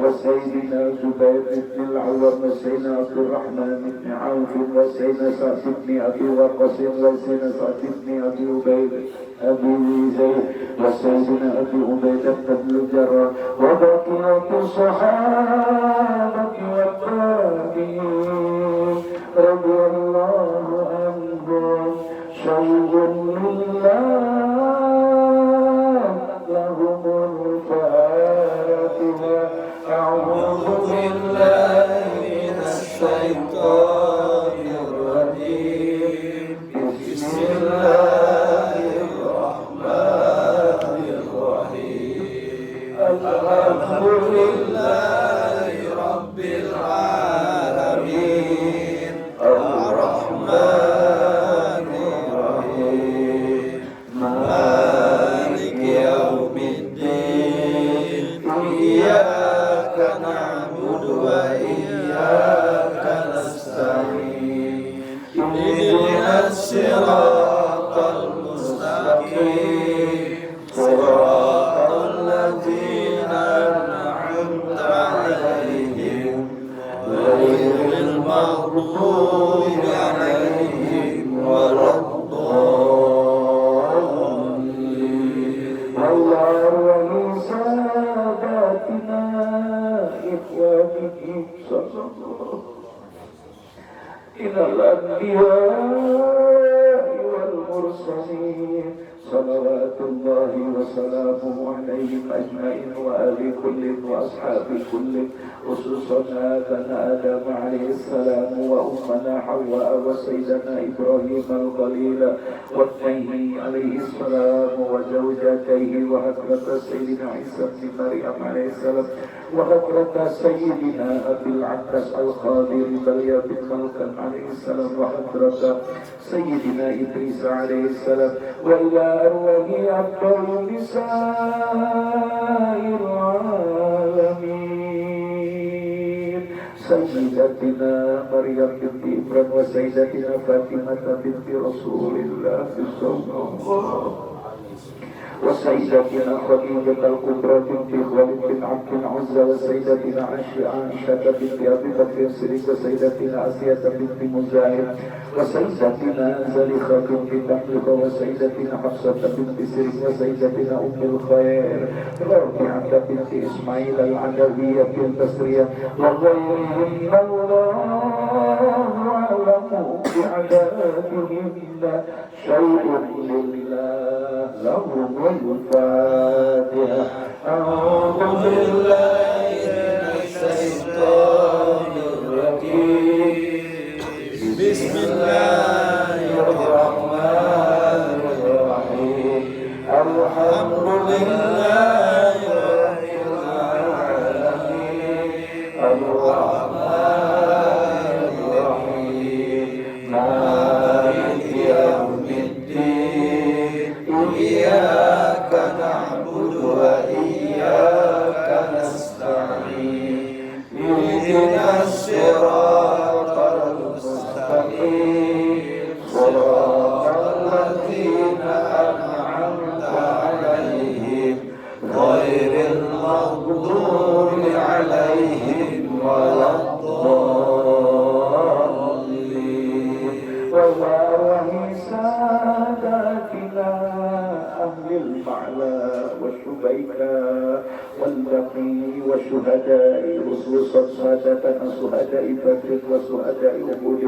وسيدنا زبير بن العوام وسيدنا عبد الرحمن بن عوف وسيدنا سعد بن أبي وقاص وسيدنا سعد بن أبي أبي زيد وسيدنا أبي عبيدة بن الجراح وبقية الصحابة والتابعين رضي الله عنهم شيء لله لهم الفاتحة أعوذ بالله من الشيطان الرجيم بسم الله الرحمن الرحيم الحمد لله رب العالمين الرحمن الرحيم مالك يوم الدين إياك نعبد وإياك نستعين اهدنا الصراط المستقيم صراط الذين أنعمت عليهم غير المغضوب عليهم ولا الضالين والله ولساداتنا إخوانهم صلى الله إلى الأنبياء والمرسلين صلوات الله وسلامه عليهم أجمعين وآل كل وأصحاب كل خصوصا آبانا آدم عليه السلام وأمنا حواء وسيدنا إبراهيم الخليل وابنيه عليه السلام وزوجاتيه وحضرة سيدنا عيسى بن مريم عليه السلام وحضرة سيدنا أبي العباس القادر بليا بن ملكم عليه السلام وحضرة سيدنا إدريس عليه السلام وإلى أرواح أفضل نساء العالمين سيدتنا مريم بنت إبراهيم وسيدتنا فاطمة بنت رسول الله صلى الله عليه وسلم وسيدتنا خديجة الكبرى بنت خويلد بن عبد العزى وسيدتنا عائشة بنت أبي بكر الصديق وسيدتنا آسيا بنت مزاحم وسيدتنا زليخة بنت تحلق وسيدتنا حفصة بنت سيرين وسيدتنا أم الخير رابعة بنت إسماعيل العدوية البصرية وغيرهن الله أعلم بعددهن شيء لله لهم الفاتحة أعوذ بالله من الشيطان الرجيم بسم الله الرحمن الرحيم الحمد لله رب العالمين الرحمن الرحيم مالك يوم الدين إياك نعبد وإياك نستعين نستعين اهدنا الصراط المستقيم صراط الذين أنعمت عليهم غير المغضوب عليهم ولا الضالين ويا ساداتنا أهل المعلى والشبيكة والبقي والشهداء خصوصا سادتنا شهداء بدر وشهداء أحد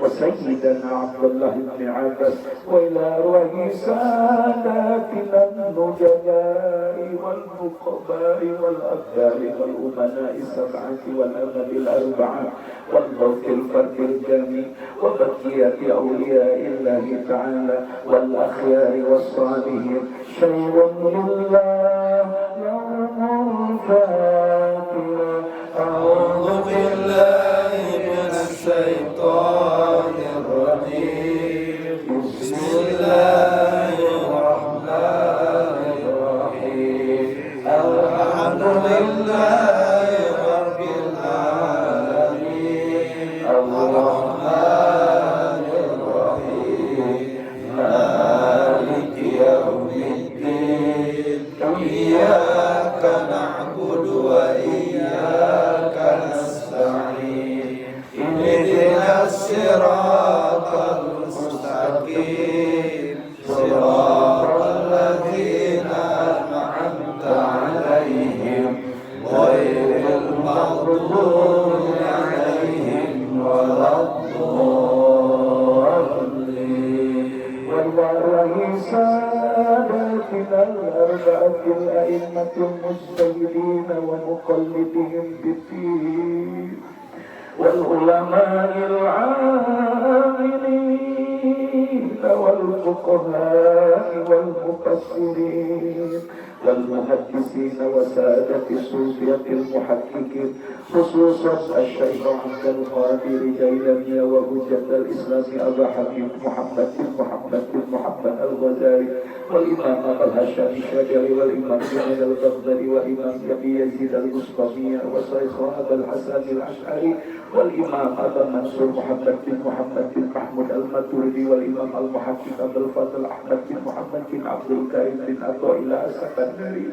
وسيدنا عبد الله بن عباس وإلى أرواح ساداتنا النجباء والنقباء والأبدال والأمناء السبعة والأمم الأربعة والموت الفرد الجميع وبقية أولياء الله تعالى والأخيار والصالحين شيء لله يوم الفاتحة أعوذ بالله من الشيطان الرجيم بسم الله الرحمن الرحيم الحمد لله رب العالمين الرحمن الرحيم مالك يوم الدين إياك نعبد وإياك نستعين اهدنا الصراط المستقيم صراط الذين أنعمت عليهم غير المغضوب عليهم ولا الضالين والله سادتنا الأربعة الأئمة المجتهدين ومقلدهم بالدين والعلماء العاملين والفقهاء والمفسرين والمحدثين وسادة الصوفية المحققين خصوصا الشيخ عبد القادر جيلاني وحجة الإسلام أبا حبيب محمد الغزالي والإمام أبا الهاشمي الشجري والإمام جميل البغدادي والإمام أبي يزيد البسطامي وشيخ أبا الحسن الأشعري والإمام أبا منصور محمد بن محمود الماتريدي والإمام المحقق أبا الفضل أحمد بن محمد بن عبد الكريم بن عطاء الله السكندري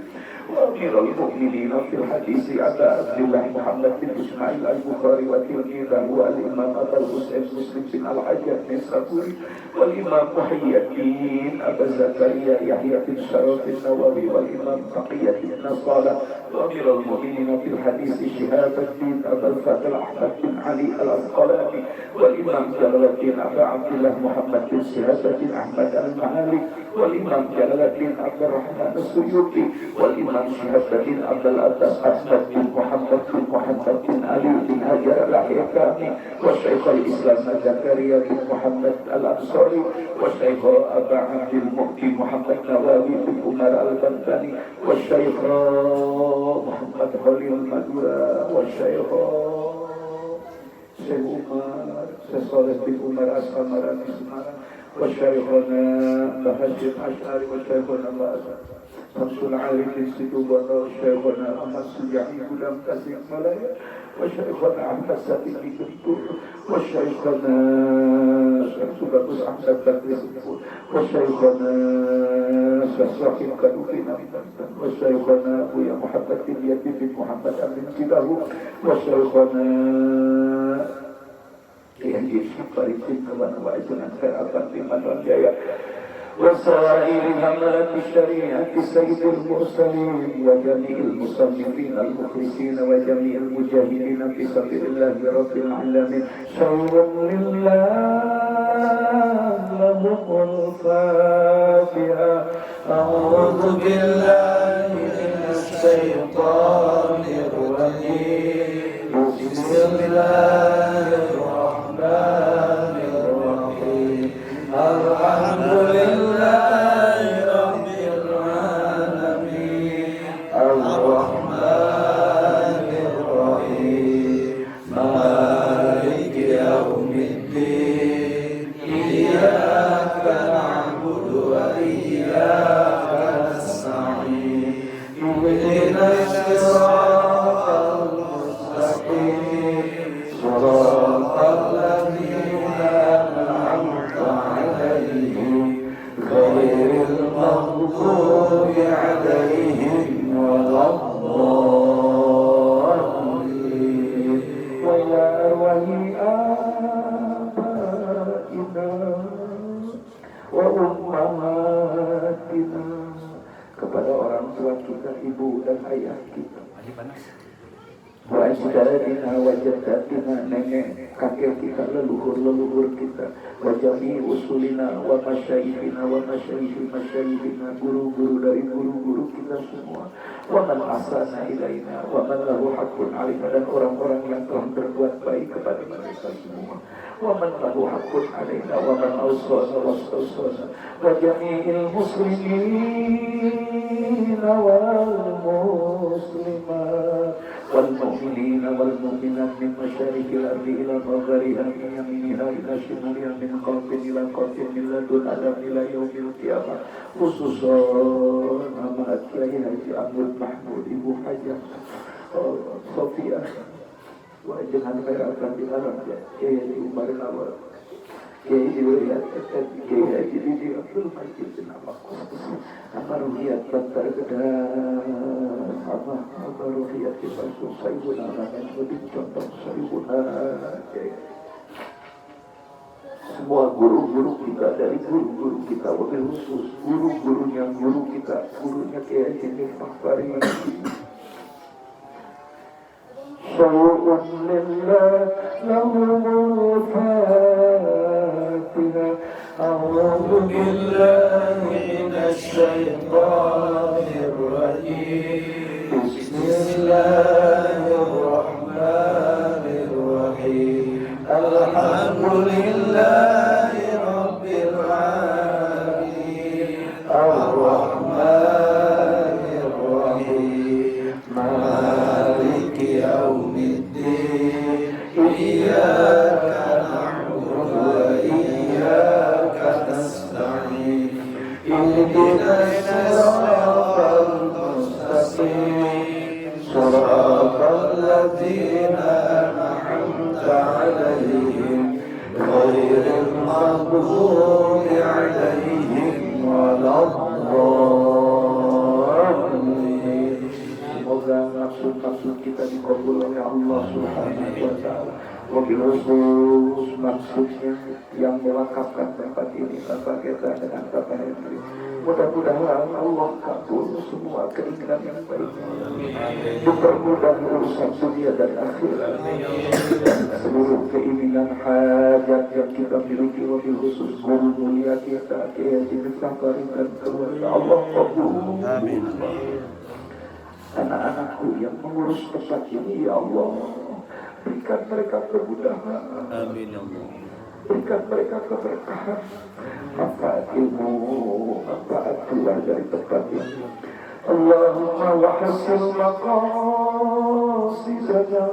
وأمير المؤمنين في الحديث أبا عبد الله محمد بن إسماعيل البخاري وتلميذه الإمام أبا الحسين مسلم بن الحجاج النيسابوري والإمام محي الدين أبا زكريا يحيى بن شرف النووي والإمام بقية بن صالح وأمير المؤمنين في الحديث شهاب الدين أبا الفضل أحمد بن علي العسقلاني والإمام جلال الدين أبا عبد الله محمد بن شهاب الدين أحمد المعالي والإمام جلال الدين عبد الرحمن السيوطي والإمام شهاب الدين عبد الأدس أحمد بن محمد بن علي بن هاجر الحكامي والشيخ الإسلام زكريا بن محمد الأنصاري والشيخ أبا عبد المؤتي محمد نواوي بن عمر البنتاني والشيخ محمد خليل المدورة والشيخ شيخ عمر صالح بن عمر أسمراني وشيخنا بهجر أشعري وشيخنا شمس العارفين سيدوبنا وشيخنا أحمد سجعي غلام كاسم ملايا وشيخنا أحمد ساتيكي كنتور وشيخنا شمس بابوس أحمد بكر سنفور وشيخنا شصاحب كانوكينا وشيخنا أبويا محمد بن يتيم بن محمد أمين كده وشيخنا يهدي الشفاري سنة وعزنا خيرات لمن رجايا وسائر حملة الشريعة سيد المرسلين وجميع المصنفين المخلصين وجميع المجاهدين في سبيل الله رب العالمين شر لله لهم الفاتحة أعوذ بالله من الشيطان الرجيم بسم الله الرحمن الرحيم الحمد لله رب العالمين الرحمن الرحيم مالك يوم الدين إياك نعبد وإياك نستعين اهدنا الصراط wa ajdadina wa jaddatina, nenek kakek kita, leluhur kita, wa jami usulina wa masyayikhina wa masyayikhina, guru-guru dari guru-guru kita semua, wa man asana ilaina wa man lahu haqqun alaina, dan orang-orang yang telah berbuat baik kepada mereka semua, wa man lahu haqqun alaina wa man awsana wastawsana, wa jami'il muslimina wal muslimat wal mu'minina wal mu'minat min masyarikil ardi ila magharibiha min yaminiha ila shimaliha min qalbin ila qalbin min ladun adam ila yaumil qiyamah, khususan amat Kiai Haji Abdul Mahmud, Ibu Hajah Sofia, wa jangan kaya akan diharap ya Kiai Haji Umar Nawar, Kiai Wilayah Kiai Haji Didi Abdul Majid bin Amaruhiyat Bantar Gedang Amaruhiyat Kipasu Sayyiduna Ramen Mudin Contoh Sayyiduna. Semua guru-guru kita, dari guru-guru kita, wabil khusus guru-gurunya guru kita, gurunya Kiai Haji Miftah Syawun lillah lahul fatihah. A'udzu billahi minasy syaithanir rajim. Bismillahirrahmanirrahim. Alhamdulillahi rabbil alamin. Ar-Rahmanir Rahim. Maliki yaumiddin. Iyyaka na'budu wa iyyaka nasta'in. Ihdinas siratal mustaqim. Siratal ladzina an'amta 'alaihim ghairil maghdubi 'alaihim waladdallin. Semoga maksud-maksud kita dikabul oleh Allah Subhanahu wa taala. Wabil khusus maksudnya yang melengkapkan tempat ini Bapak kita dengan Bapak Henry. Mudah-mudahan Allah kabul semua keinginan yang baik, dipermudah urusan dunia dan akhirat, dan seluruh keinginan hajat yang kita miliki. Wabil khusus guru mulia kita Kiai Haji Miftah dan keluarga, Allah kabul. Amin. Anak-anakku yang mengurus tempat ini, ya Allah, berikan mereka kemudahan. Amin ya Allah. Berikan mereka keberkahan, manfaat ilmu, manfaat keluar dari tempat ini. Allahumma wa hasil maqasidana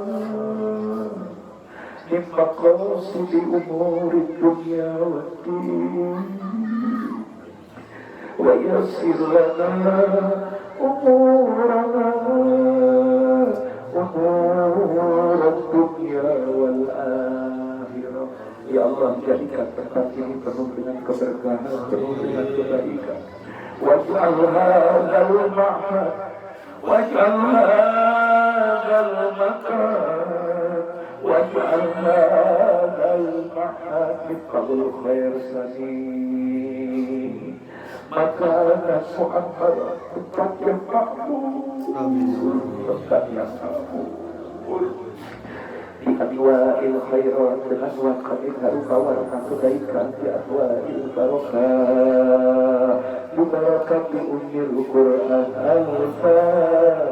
min maqasidi umuri dunya wa din, wa yassir lana umurana umur dunya wal akhirah. Ya Allah, jadikan tempat ini penuh dengan keberkahan, penuh dengan kebaikan. Waj'al hadzal ma'had, waj'al hadzal makan, waj'al hadzal ma'had biqabul khair sani. Makanan mu'ammar, tempat yang makmur, tempat yang makmur. Di adwa'il khairat, dengan wakil harukawarkan kebaikan. Di adwa'il barakah, bubarakat di ummil Qur'an al-Fatihah.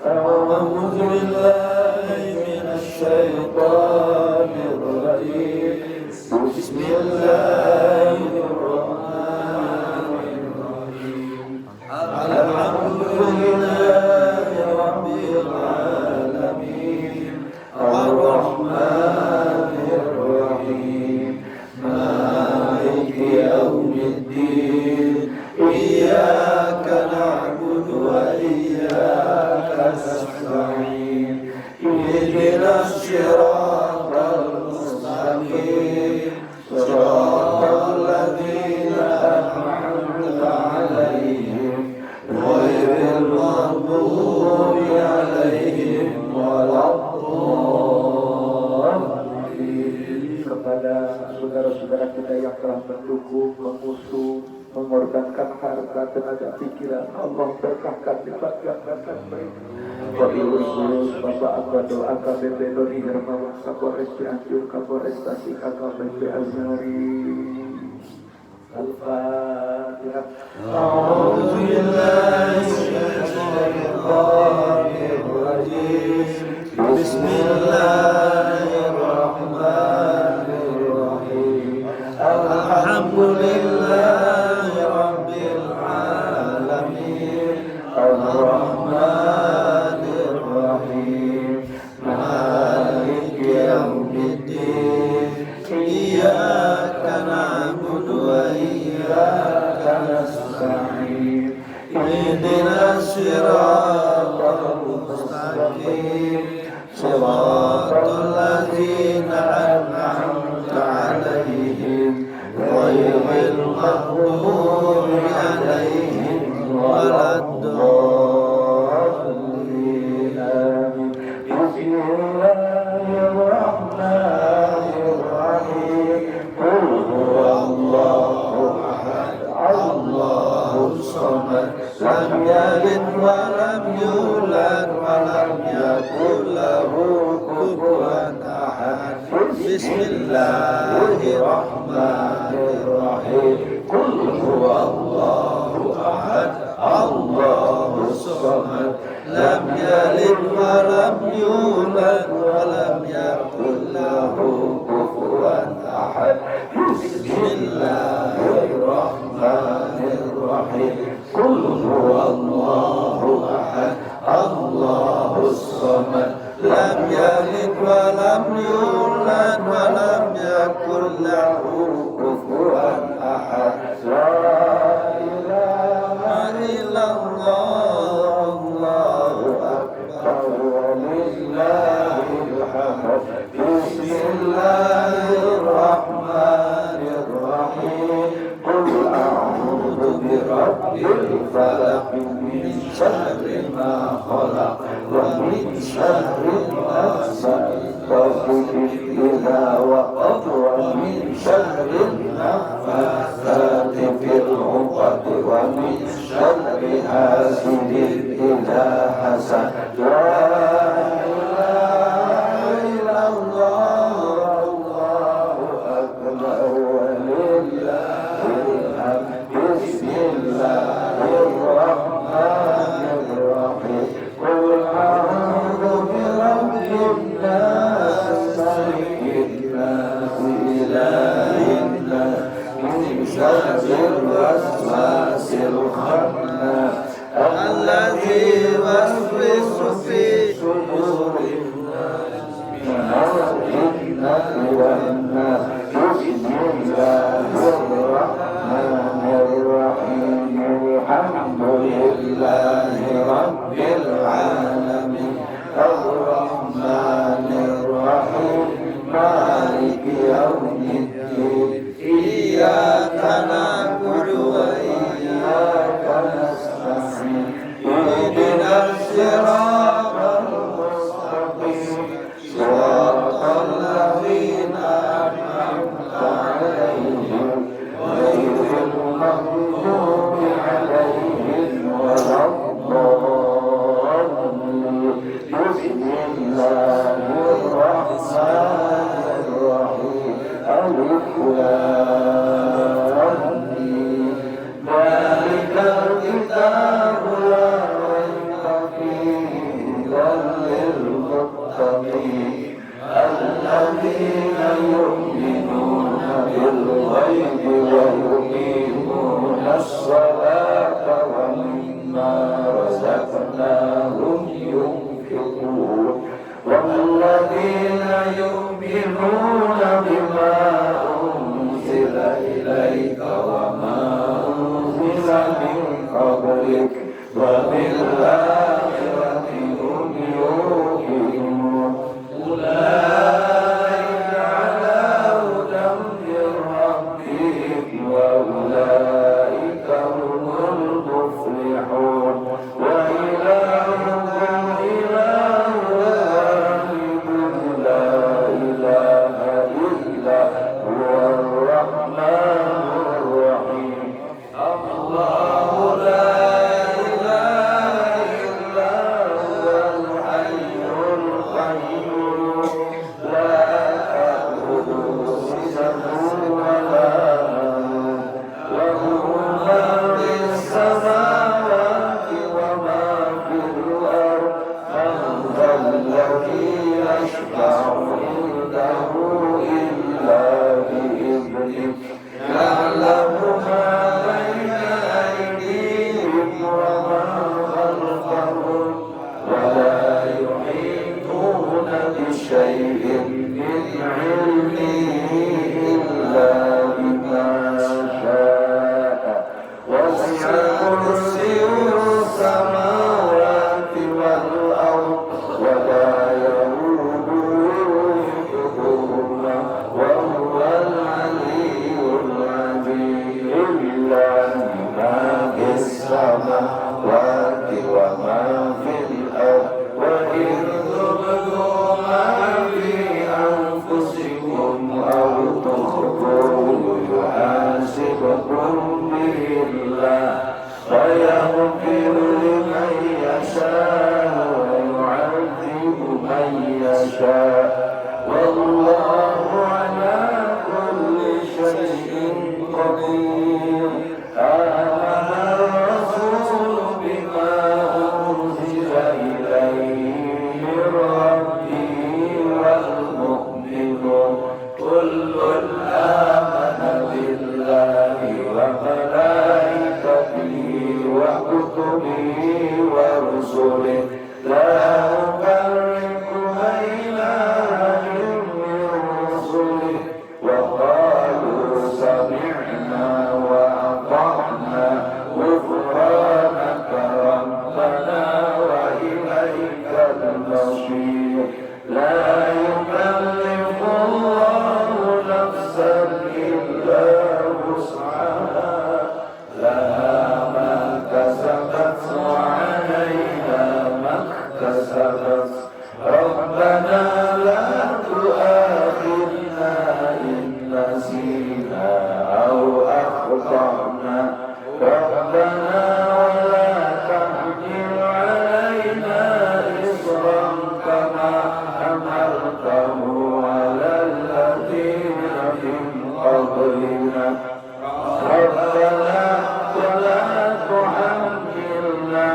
A'udzu billahi minasy syaithanir rajim. Bismillahirrahmanirrahim. Alhamdulillahi rabbil alamin. Ar-Rahmanir Rahim. Maliki yaumiddin. Iyyaka na'budu wa iyyaka nasta'in. Ihdinas siratal mustaqim. Siratal ladzina an'amta 'alaihim ghairil maghdubi 'alaihim waladdallin. Kepada saudara-saudara kita yang telah mendukung, mengusung mengorbankan harta, tenaga, pikiran. Allah berkahkan, lipat gandakan mereka. Wabilusus Bapak Abadul AKBP Doni Hermawan Kapolres Cianjur, Kapolres Tasik AKBP Azhari. Al-Fatihah. Bismillahirrahmanirrahim. Alhamdulillahi Rabbil Alamin. Ar-Rahmanir Rahim. Maliki Yaumiddin. Iyyaka na'budu wa iyyaka nasta'in. Ihdinas siratal mustaqim. Shiratal ladzina an'amta 'alaihim ghairil maghdubi 'alaihim waladdallin. Amin. Bismillahirrahmanirrahim. Qul huwallahu ahad. Allahus samad. Lam yalid wa lam yulad wa lam yakul lahu kufuwan ahad. Bismillahirrahmanirrahim. Qul huwallahu ahad. Allahus samad. Lam yalid wa lam yulad wa lam yakul lahu kufuwan ahad. Bismillahirrahmanirrahim. Qul huwallahu ahad. Allahus samad. Lam yalid wa lam yulad wa lam yakul lahu kufuwan ahad. La ilaha illallah. Allahu akbar. Walillahil hamd. Bismillahirrahmanirrahim. Qul a'udzu birabbil falaq min syarri ma khalaq wa min syarri ghasiqin idza waqab wa min syarri naffatsati fil 'uqad wa min syarri hasidin idza hasad. La ilaha illallah. Allahu akbar. Walillahil hamd. Bismillahirrahmanirrahim. Qul a'udzu birabbin nas, malikin nas, ilahin nas, min syarril waswasil khannas, alladzi yuwaswisu fi sudurin nas, minal jinnati wan nas. Bismillahirrahmanirrahim. Alhamdulillahi Rabbil Alamin. Ar-Rahmanir-Rahim. Maliki Yaumiddin. Iyyaka na'budu wa iyyaka nasta'in. Ihdinas siratal mustaqim. Shiratal ladzina an'amta 'alaihim ghairil maghdubi 'alaihim waladdallin. Bismillahirrahmanirrahim. Alif lam mim. Dzalikal kitabu la raiba fihi hudan lil muttaqin alladzina yu'minuna bil ghaibi wa yuqimunas salata wa mimma razaqnahum yunfiqun. Walladzina yu'minuna bima unzila ilaika wa ma unzila min qablik wa bil akhirati hum yuqinun. Ulaika 'ala hudan min rabbihim wa ulaika humul muflihun. Wa ilahukum ilahun wahidun la ilaha يشفع عنده إلا بإذنه يعلم ما بين أيديهم وما خلفهم ولا يحيطون بشيء من علمه إلا بما شاء وسع كرسيه السماوات والأرض ولا يؤوده حفظهما وهو العلي العظيم إلا بما في السماوات وما في الأرض وإن تبدوا ما في أنفسكم أو تخفوه يحاسبكم به الله ويغفر لمن يشاء ويعذب من يشاء والله على كل شيء قدير آمن الرسول بما أنزل إليه من ربه والمؤمنون كل آمن بالله وملائكته وكتبه ورسله لا نفرق بين أحد من رسله وقالوا سمعنا وأطعنا غفرانك ربنا وإليك المصير لا يكلف الله نفسا إلا وسعها لها ما كسبت وعليها ما اكتسبت ربنا لا تؤاخذنا إن نسينا أو أخطأنا ربنا ولا تحمل علينا إصرا كما حملته على الذين من قبلنا ربنا ولا تحملنا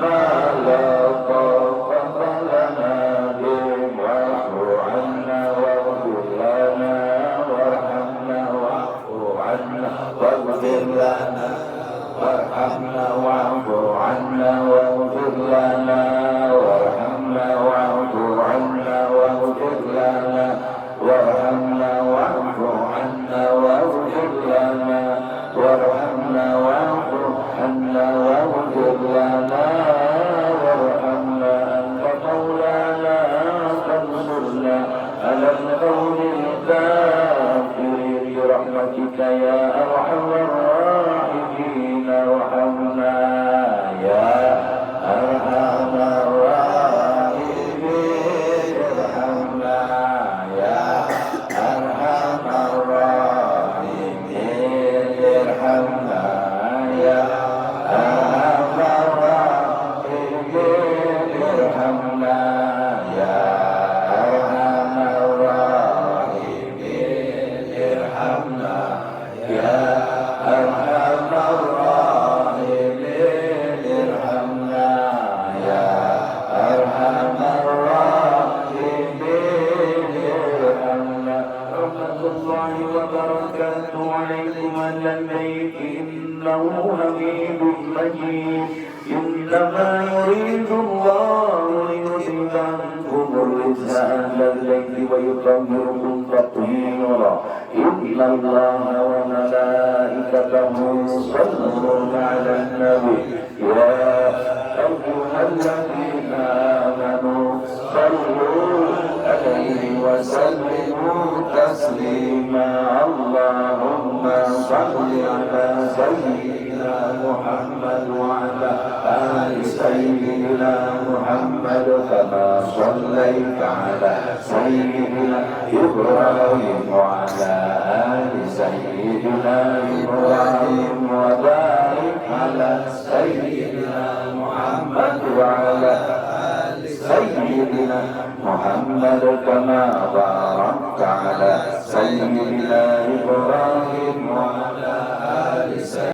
ما لا طاقة لنا به واعف عنا واغفر لنا وارحمنا واعف عنا واغفر لنا وارحمنا واعف عنا واغفر لنا وارحمنا واعف عنا واغفر لنا وارحمنا واعف عنا واغفر لنا وارحمنا واعف عنا واغفر لنا وارحمنا أنت مولانا فانصرنا على القوم الكافرين برحمتك يا أرحم الراحمين وارحمنا يا أرحم الراحمين ارحمنا يا أرحم الراحمين ارحمنا يا أرحم الراحمين ارحمنا يا أرحم الراحمين ارحمنا يا أرحم الراحمين ارحمنا يا أرحم الراحمين ارحمنا رحمة الله وبركاته عليكم أهل البيت إنه حميد مجيد إنما يريد الله ليذهب عنكم الرجس أهل البيت ويطهركم تطهيرا إن الله وملائكته يصلون على النبي يا أيها الذين آمنوا صلوا عليه وسلموا تسليما اللهم صل على سيدنا محمد وعلى آل سيدنا محمد كما صليت على سيدنا إبراهيم وعلى آل سيدنا إبراهيم وبارك على سيدنا محمد وعلى آل سيدنا محمد كما باركت على سيدنا إبراهيم وعلى آل سيدنا